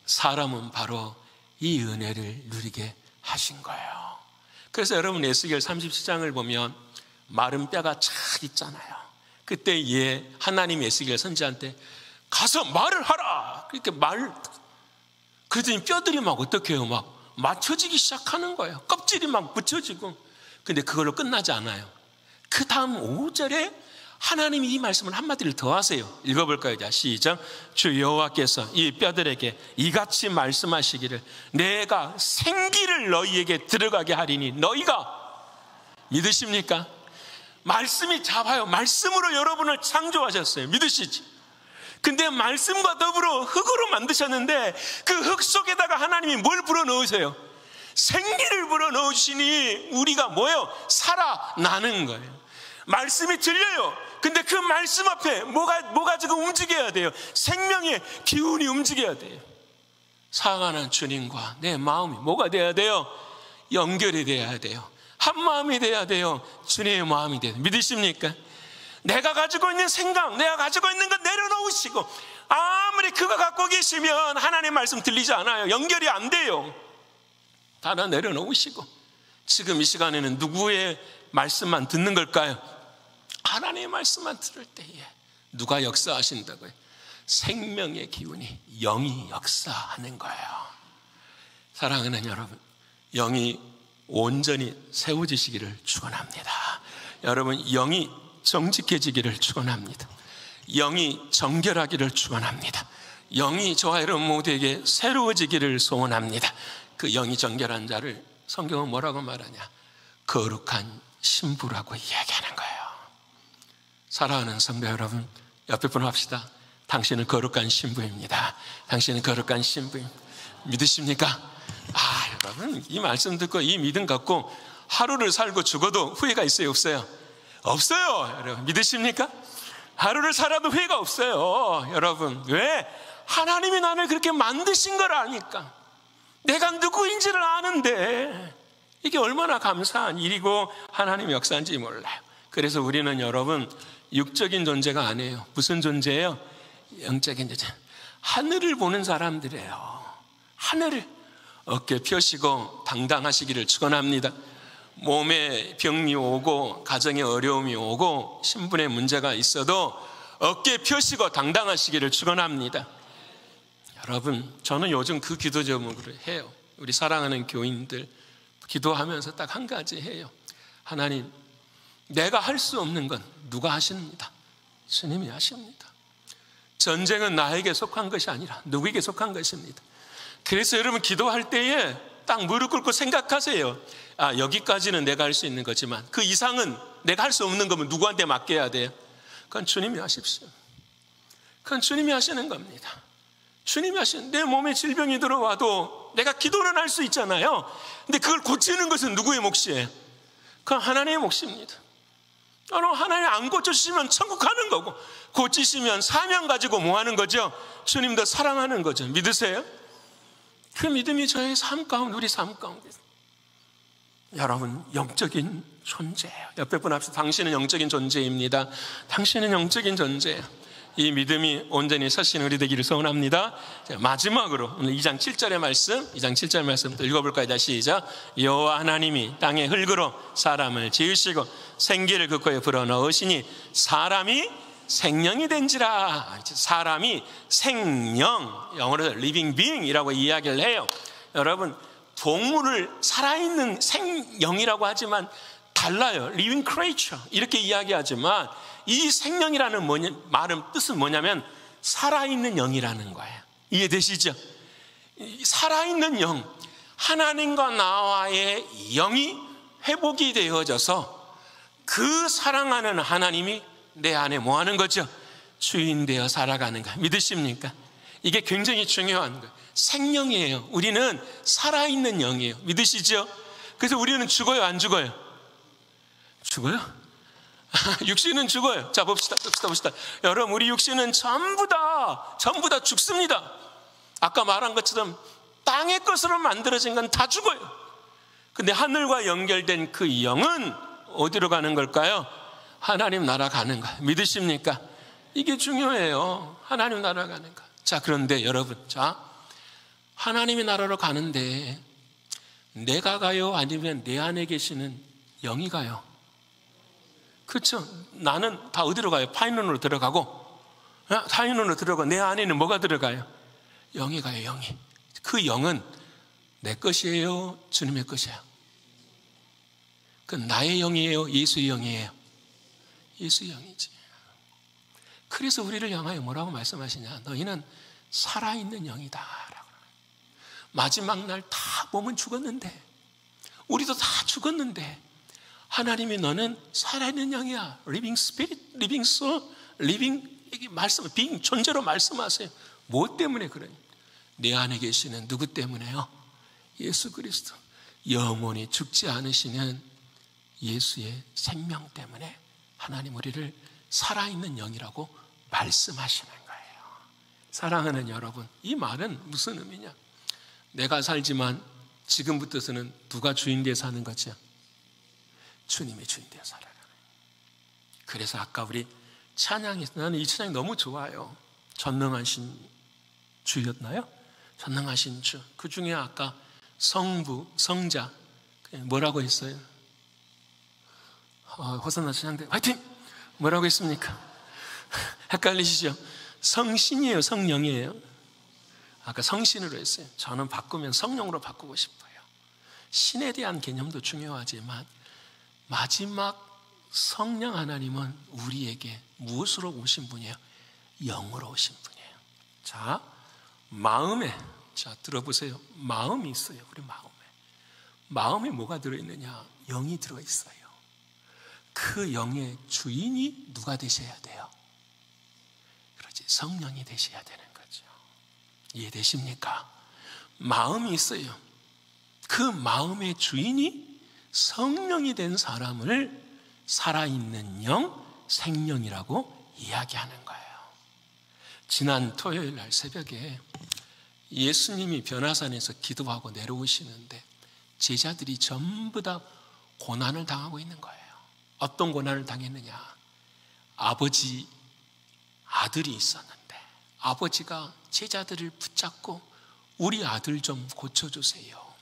사람은 바로 이 은혜를 누리게 하신 거예요. 그래서 여러분 에스겔 37장을 보면 마른 뼈가 착 있잖아요. 그때 하나님이 에스겔 선지자한테 가서 말을 하라. 그랬더니 뼈들이 막 어떻게 해요? 막 맞춰지기 시작하는 거예요. 껍질이 막 붙여지고. 근데 그걸로 끝나지 않아요. 그 다음 5절에 하나님이 이 말씀을 한마디를 더 하세요. 읽어볼까요? 자, 시작. 주 여호와께서 이 뼈들에게 이같이 말씀하시기를 내가 생기를 너희에게 들어가게 하리니 너희가 믿으십니까? 말씀이 잡아요. 말씀으로 여러분을 창조하셨어요. 믿으시지? 근데 말씀과 더불어 흙으로 만드셨는데 그 흙 속에다가 하나님이 뭘 불어넣으세요? 생기를 불어넣으시니 우리가 뭐예요? 살아나는 거예요. 말씀이 들려요. 근데 그 말씀 앞에 뭐가 지금 움직여야 돼요? 생명의 기운이 움직여야 돼요. 사랑하는 주님과 내 마음이 뭐가 돼야 돼요? 연결이 돼야 돼요. 한 마음이 돼야 돼요. 주님의 마음이 돼요. 믿으십니까? 내가 가지고 있는 생각, 내가 가지고 있는 것 내려놓으시고, 아무리 그거 갖고 계시면 하나님의 말씀 들리지 않아요. 연결이 안 돼요. 다 내려놓으시고, 지금 이 시간에는 누구의 말씀만 듣는 걸까요? 하나님의 말씀만 들을 때에 누가 역사하신다고요? 생명의 기운이, 영이 역사하는 거예요. 사랑하는 여러분, 영이 온전히 세워지시기를 축원합니다. 여러분, 영이 정직해지기를 축원합니다. 영이 정결하기를 축원합니다. 영이 저와 여러분 모두에게 새로워지기를 소원합니다. 그 영이 정결한 자를 성경은 뭐라고 말하냐? 거룩한 신부라고 이야기하는 거예요. 사랑하는 성도 여러분, 옆에 분 합시다. 당신은 거룩한 신부입니다. 당신은 거룩한 신부입니다. 믿으십니까? 여러분, 이 말씀 듣고 이 믿음 갖고 하루를 살고 죽어도 후회가 있어요, 없어요? 없어요. 여러분, 믿으십니까? 하루를 살아도 후회가 없어요. 여러분, 왜? 하나님이 나를 그렇게 만드신 걸 아니까. 내가 누구인지를 아는데 이게 얼마나 감사한 일이고 하나님의 역사인지 몰라요. 그래서 우리는 여러분, 육적인 존재가 아니에요. 무슨 존재예요? 영적인 존재. 하늘을 보는 사람들이에요. 하늘을. 어깨 펴시고 당당하시기를 축원합니다. 몸에 병이 오고 가정에 어려움이 오고 신분에 문제가 있어도 어깨 펴시고 당당하시기를 축원합니다. 여러분, 저는 요즘 그 기도 제목으로 해요. 우리 사랑하는 교인들 기도하면서 딱 한 가지 해요. 하나님, 내가 할 수 없는 건 누가 하십니다. 주님이 하십니다. 전쟁은 나에게 속한 것이 아니라 누구에게 속한 것입니다. 그래서 여러분, 기도할 때에 딱 무릎 꿇고 생각하세요. 여기까지는 내가 할 수 있는 거지만 그 이상은 내가 할 수 없는 거면 누구한테 맡겨야 돼요? 그건 주님이 하십시오. 그건 주님이 하시는 겁니다. 주님이 하시는, 내 몸에 질병이 들어와도 내가 기도는 할 수 있잖아요. 근데 그걸 고치는 것은 누구의 몫이에요? 그건 하나님의 몫입니다. 하나님 안 고쳐주시면 천국 가는 거고, 고치시면 사명 가지고 뭐 하는 거죠? 주님도 사랑하는 거죠. 믿으세요? 그 믿음이 저의 삶 가운데, 우리 삶 가운데. 여러분, 영적인 존재예요. 옆에 분 합시다. 당신은 영적인 존재입니다. 당신은 영적인 존재예요. 이 믿음이 온전히 서신 우리 되기를 소원합니다. 마지막으로 오늘 2장 7절의 말씀, 2장 7절 말씀 또 읽어볼까요? 다시 시작. 여호와 하나님이 땅의 흙으로 사람을 지으시고 생기를 그 코에 불어넣으시니 사람이 생명이 된지라. 사람이 생명, 영어로 living being이라고 이야기를 해요. 여러분, 동물을 살아있는 생명이라고 하지만 달라요. living creature 이렇게 이야기하지만 이 생명이라는 말은 뜻은 뭐냐면 살아있는 영이라는 거예요. 이해되시죠? 살아있는 영, 하나님과 나와의 영이 회복이 되어져서 그 사랑하는 하나님이 내 안에 뭐 하는 거죠? 주인 되어 살아가는 거. 믿으십니까? 이게 굉장히 중요한 거예요. 생명이에요. 우리는 살아있는 영이에요. 믿으시죠? 그래서 우리는 죽어요, 안 죽어요? 죽어요? 육신은 죽어요. 자, 봅시다. 여러분, 우리 육신은 전부 다 죽습니다. 아까 말한 것처럼 땅의 것으로 만들어진 건 다 죽어요. 근데 하늘과 연결된 그 영은 어디로 가는 걸까요? 하나님 나라 가는 거. 믿으십니까? 이게 중요해요. 하나님 나라 가는 거. 자, 그런데 여러분, 하나님의 나라로 가는데 내가 가요? 아니면 내 안에 계시는 영이 가요? 그렇죠? 나는 다 어디로 가요? 파인론으로 들어가고, 파인론으로 들어가고 내 안에는 뭐가 들어가요? 영이 가요, 영이. 그 영은 내 것이에요? 주님의 것이에요? 그 나의 영이에요? 예수의 영이에요? 예수의 영이지. 그래서 우리를 향하여 뭐라고 말씀하시냐? 너희는 살아있는 영이다 라고. 마지막 날 다 몸은 죽었는데, 우리도 다 죽었는데 하나님이 너는 살아있는 영이야. living spirit, living soul, living, 이게 말씀, being, 존재로 말씀하세요. 뭐 때문에 그래요? 내 안에 계시는 누구 때문에요? 예수 그리스도. 영원히 죽지 않으시는 예수의 생명 때문에 하나님 우리를 살아있는 영이라고 말씀하시는 거예요. 사랑하는 여러분, 이 말은 무슨 의미냐? 내가 살지만 지금부터서는 누가 주인 되어 사는 거죠? 주님의 주인 되어 살아가는. 그래서 아까 우리 찬양에서 나는 이 찬양이 너무 좋아요. 전능하신 주였나요? 전능하신 주. 그 중에 아까 성부, 성자 뭐라고 했어요? 호산나 찬양대 화이팅! 뭐라고 했습니까? 헷갈리시죠? 성신이에요, 성령이에요? 아까 성신으로 했어요. 저는 바꾸면 성령으로 바꾸고 싶어요. 신에 대한 개념도 중요하지만 마지막 성령 하나님은 우리에게 무엇으로 오신 분이에요? 영으로 오신 분이에요. 자, 마음에, 자 들어보세요. 마음이 있어요. 우리 마음에 뭐가 들어있느냐? 영이 들어있어요. 그 영의 주인이 누가 되셔야 돼요? 그렇지, 성령이 되셔야 되는 거죠. 이해되십니까? 마음이 있어요. 그 마음의 주인이 성령이 된 사람을 살아있는 영, 생명이라고 이야기하는 거예요. 지난 토요일 날 새벽에 예수님이 변화산에서 기도하고 내려오시는데 제자들이 전부 다 고난을 당하고 있는 거예요. 어떤 고난을 당했느냐? 아버지 아들이 있었는데 아버지가 제자들을 붙잡고 우리 아들 좀 고쳐주세요.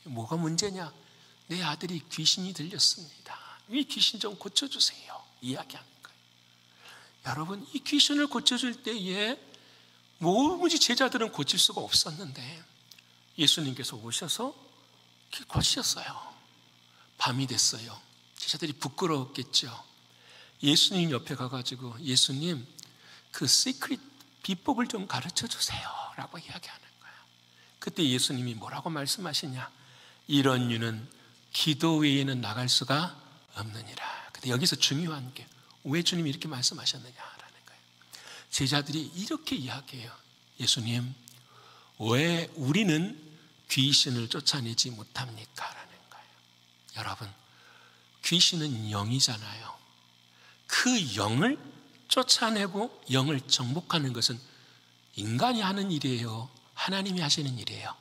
뭐가 문제냐? 내 아들이 귀신이 들렸습니다. 이 귀신 좀 고쳐주세요. 이야기하는 거예요. 여러분, 이 귀신을 고쳐줄 때에 뭐든지 제자들은 고칠 수가 없었는데 예수님께서 오셔서 고치셨어요. 밤이 됐어요. 제자들이 부끄러웠겠죠. 예수님 옆에 가가지고 예수님 그 시크릿 비법을 좀 가르쳐 주세요 라고 이야기하는 거예요. 그때 예수님이 뭐라고 말씀하시냐? 이런 유는 기도 외에는 나갈 수가 없느니라. 근데 여기서 중요한 게 왜 주님이 이렇게 말씀하셨느냐라는 거예요. 제자들이 이렇게 이야기해요. 예수님, 왜 우리는 귀신을 쫓아내지 못합니까? 라는 거예요. 여러분, 귀신은 영이잖아요. 그 영을 쫓아내고 영을 정복하는 것은 인간이 하는 일이에요? 하나님이 하시는 일이에요?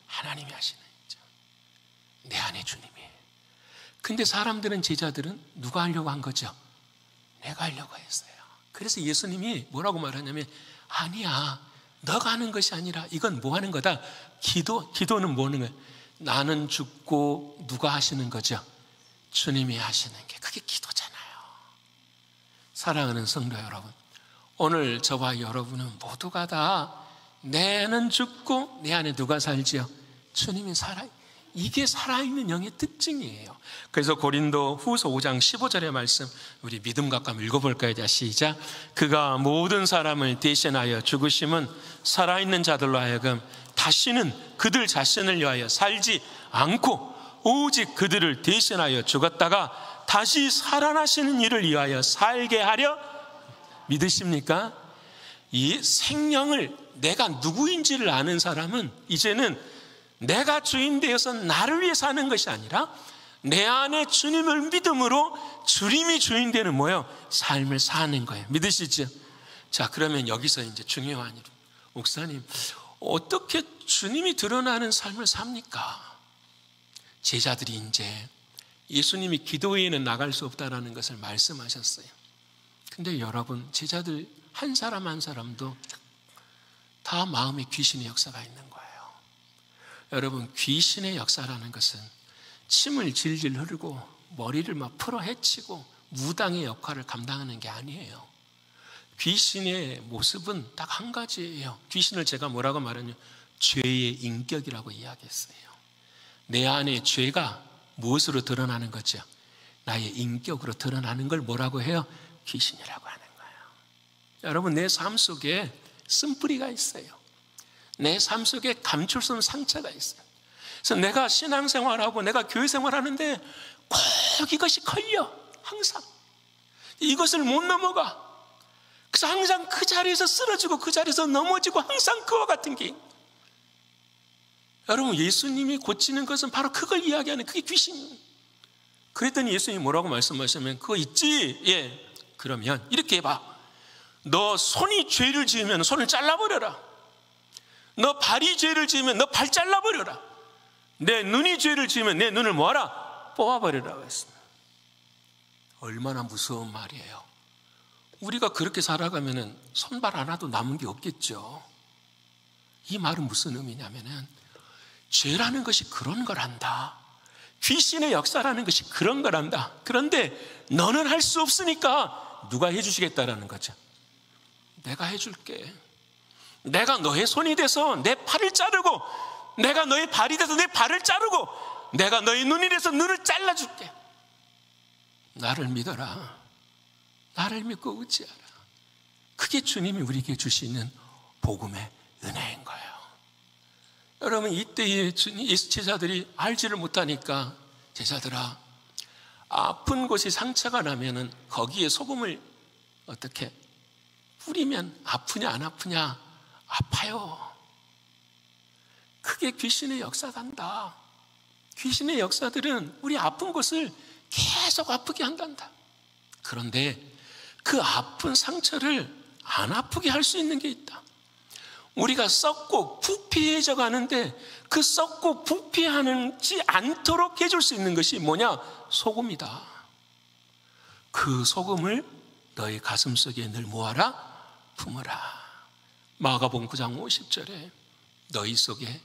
하나님이 하시는 일이죠. 내 안에 주님이에요. 근데 사람들은, 제자들은 누가 하려고 한 거죠? 내가 하려고 했어요. 그래서 예수님이 뭐라고 말하냐면, 아니야, 너가 하는 것이 아니라 이건 뭐 하는 거다? 기도는 뭐 하는 거예요? 나는 죽고 누가 하시는 거죠? 주님이 하시는 게, 그게 기도잖아요. 사랑하는 성도 여러분, 오늘 저와 여러분은 모두가 다 내는 죽고 내 안에 누가 살지요? 주님이 살아요. 이게 살아있는 영의 특징이에요. 그래서 고린도 후서 5장 15절의 말씀, 우리 믿음 갖고 한번 읽어볼까요? 자, 시작. 그가 모든 사람을 대신하여 죽으심은 살아있는 자들로 하여금 다시는 그들 자신을 위하여 살지 않고 오직 그들을 대신하여 죽었다가 다시 살아나시는 일을 위하여 살게 하려 믿으십니까? 이 생명을, 내가 누구인지를 아는 사람은 이제는 내가 주인 되어서 나를 위해 사는 것이 아니라 내 안에 주님을 믿음으로 주님이 주인 되는 뭐예요? 삶을 사는 거예요. 믿으시죠? 자, 그러면 여기서 이제 중요한 일, 목사님, 어떻게 주님이 드러나는 삶을 삽니까? 제자들이 이제 예수님이 기도 외에는 나갈 수 없다라는 것을 말씀하셨어요. 근데 여러분, 제자들 한 사람 한 사람도 다 마음에 귀신의 역사가 있는 거예요. 여러분, 귀신의 역사라는 것은 침을 질질 흐르고 머리를 막 풀어 헤치고 무당의 역할을 감당하는 게 아니에요. 귀신의 모습은 딱 한 가지예요. 귀신을 제가 뭐라고 말하냐? 죄의 인격이라고 이야기했어요. 내 안에 죄가 무엇으로 드러나는 거죠? 나의 인격으로 드러나는 걸 뭐라고 해요? 귀신이라고 하는 거예요. 여러분, 내 삶 속에 쓴뿌리가 있어요. 내 삶 속에 감출 수 없는 상처가 있어요. 그래서 내가 신앙생활하고 내가 교회생활하는데 꼭 이것이 걸려. 항상 이것을 못 넘어가. 그래서 항상 그 자리에서 쓰러지고 그 자리에서 넘어지고 항상 그와 같은 게. 여러분, 예수님이 고치는 것은 바로 그걸 이야기하는, 그게 귀신이에요. 그랬더니 예수님이 뭐라고 말씀하시면, 그거 있지? 예. 그러면 이렇게 해봐. 너 손이 죄를 지으면 손을 잘라버려라. 너 발이 죄를 지으면 너 발 잘라버려라. 내 눈이 죄를 지으면 내 눈을 뭐하라? 뽑아버리라고 했습니다. 얼마나 무서운 말이에요. 우리가 그렇게 살아가면 손발 하나도 남은 게 없겠죠. 이 말은 무슨 의미냐면은 죄라는 것이 그런 거란다. 귀신의 역사라는 것이 그런 거란다. 그런데 너는 할 수 없으니까 누가 해주시겠다라는 거죠. 내가 해줄게. 내가 너의 손이 돼서 내 팔을 자르고, 내가 너의 발이 돼서 내 발을 자르고, 내가 너의 눈이 돼서 눈을 잘라줄게. 나를 믿어라. 나를 믿고 의지하라. 그게 주님이 우리에게 주시는 복음의 은혜인 거예요. 여러분, 이때의 제자들이 알지를 못하니까, 제자들아, 아픈 곳에 상처가 나면은 거기에 소금을 어떻게 뿌리면 아프냐 안 아프냐? 아파요. 그게 귀신의 역사단다. 귀신의 역사들은 우리 아픈 곳을 계속 아프게 한단다. 그런데 그 아픈 상처를 안 아프게 할 수 있는 게 있다. 우리가 썩고 부패해져 가는데 그 썩고 부패하지 않도록 해줄 수 있는 것이 뭐냐? 소금이다. 그 소금을 너희 가슴속에 늘 모아라, 품어라. 마가복음 9장 50절에 너희 속에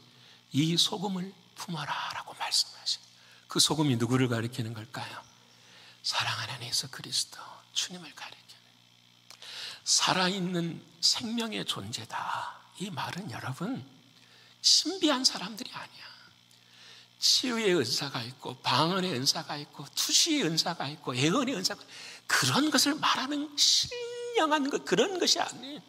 이 소금을 품어라 라고 말씀하십니다. 그 소금이 누구를 가리키는 걸까요? 사랑하는 예수 그리스도 주님을 가리키는, 살아있는 생명의 존재다. 이 말은 여러분 신비한 사람들이 아니야. 치유의 은사가 있고 방언의 은사가 있고 투시의 은사가 있고 예언의 은사가 있고, 그런 것을 말하는 신령한 것, 그런 것이 아니에요.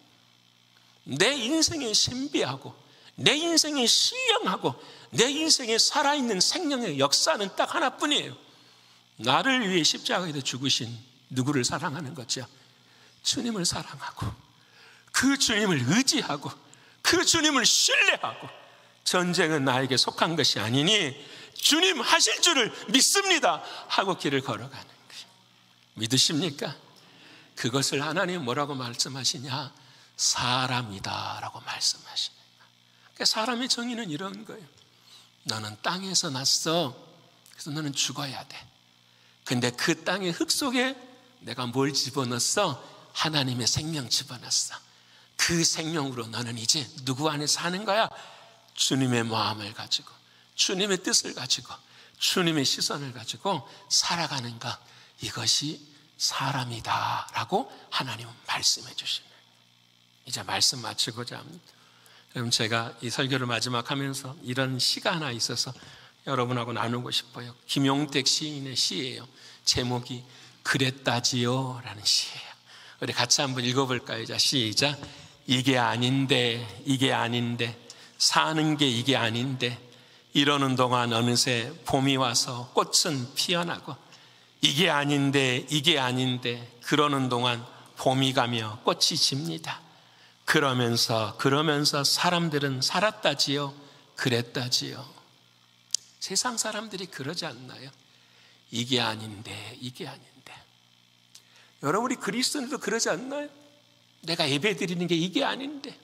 내 인생의 신비하고 내 인생의 신령하고 내 인생의 살아있는 생명의 역사는 딱 하나뿐이에요. 나를 위해 십자가에서 죽으신 누구를 사랑하는 거죠? 주님을 사랑하고 그 주님을 의지하고 그 주님을 신뢰하고, 전쟁은 나에게 속한 것이 아니니 주님 하실 줄을 믿습니다 하고 길을 걸어가는 거예요. 믿으십니까? 그것을 하나님 뭐라고 말씀하시냐? 사람이다 라고 말씀하시는 거예요. 그러니까 사람의 정의는 이런 거예요. 너는 땅에서 났어. 그래서 너는 죽어야 돼. 근데 그 땅의 흙 속에 내가 뭘 집어넣었어? 하나님의 생명 집어넣었어. 그 생명으로 너는 이제 누구 안에 사는 거야? 주님의 마음을 가지고, 주님의 뜻을 가지고, 주님의 시선을 가지고 살아가는 것, 이것이 사람이다 라고 하나님은 말씀해 주시는 거예요. 이제 말씀 마치고자 합니다. 여러분, 제가 이 설교를 마지막 하면서 이런 시가 하나 있어서 여러분하고 나누고 싶어요. 김용택 시인의 시예요. 제목이 그랬다지요 라는 시예요. 우리 같이 한번 읽어볼까요? 자, 시작. 이게 아닌데, 이게 아닌데, 사는 게 이게 아닌데, 이러는 동안 어느새 봄이 와서 꽃은 피어나고, 이게 아닌데, 이게 아닌데, 그러는 동안 봄이 가며 꽃이 집니다. 그러면서 사람들은 살았다지요, 그랬다지요. 세상 사람들이 그러지 않나요? 이게 아닌데, 이게 아닌데. 여러분, 우리 그리스도인들도 그러지 않나요? 내가 예배 드리는 게 이게 아닌데,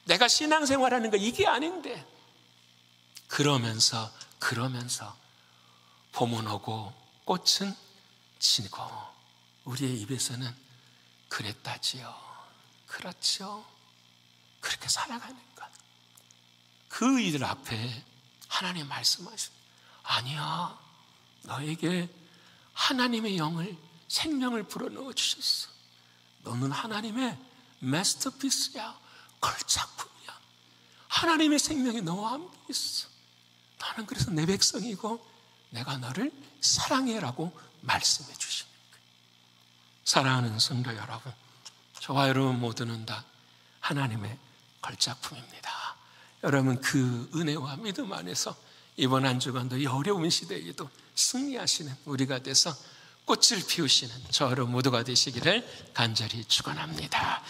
내가 신앙생활하는 거 이게 아닌데. 그러면서 봄은 오고 꽃은 지고 우리의 입에서는 그랬다지요, 그렇죠, 그렇게 살아가는 것. 그 이들 앞에 하나님 말씀하십니다. 아니야, 너에게 하나님의 영을, 생명을 불어넣어 주셨어. 너는 하나님의 마스터피스야, 걸작품이야. 하나님의 생명이 너와 함께 있어. 나는 그래서 내 백성이고 내가 너를 사랑해라고 말씀해 주시는 거예요. 사랑하는 성도 여러분, 저와 여러분 모두는 다 하나님의 걸작품입니다. 여러분, 그 은혜와 믿음 안에서 이번 한 주간도 이 어려운 시대에도 승리하시는 우리가 돼서 꽃을 피우시는 저 여러분 모두가 되시기를 간절히 축원합니다.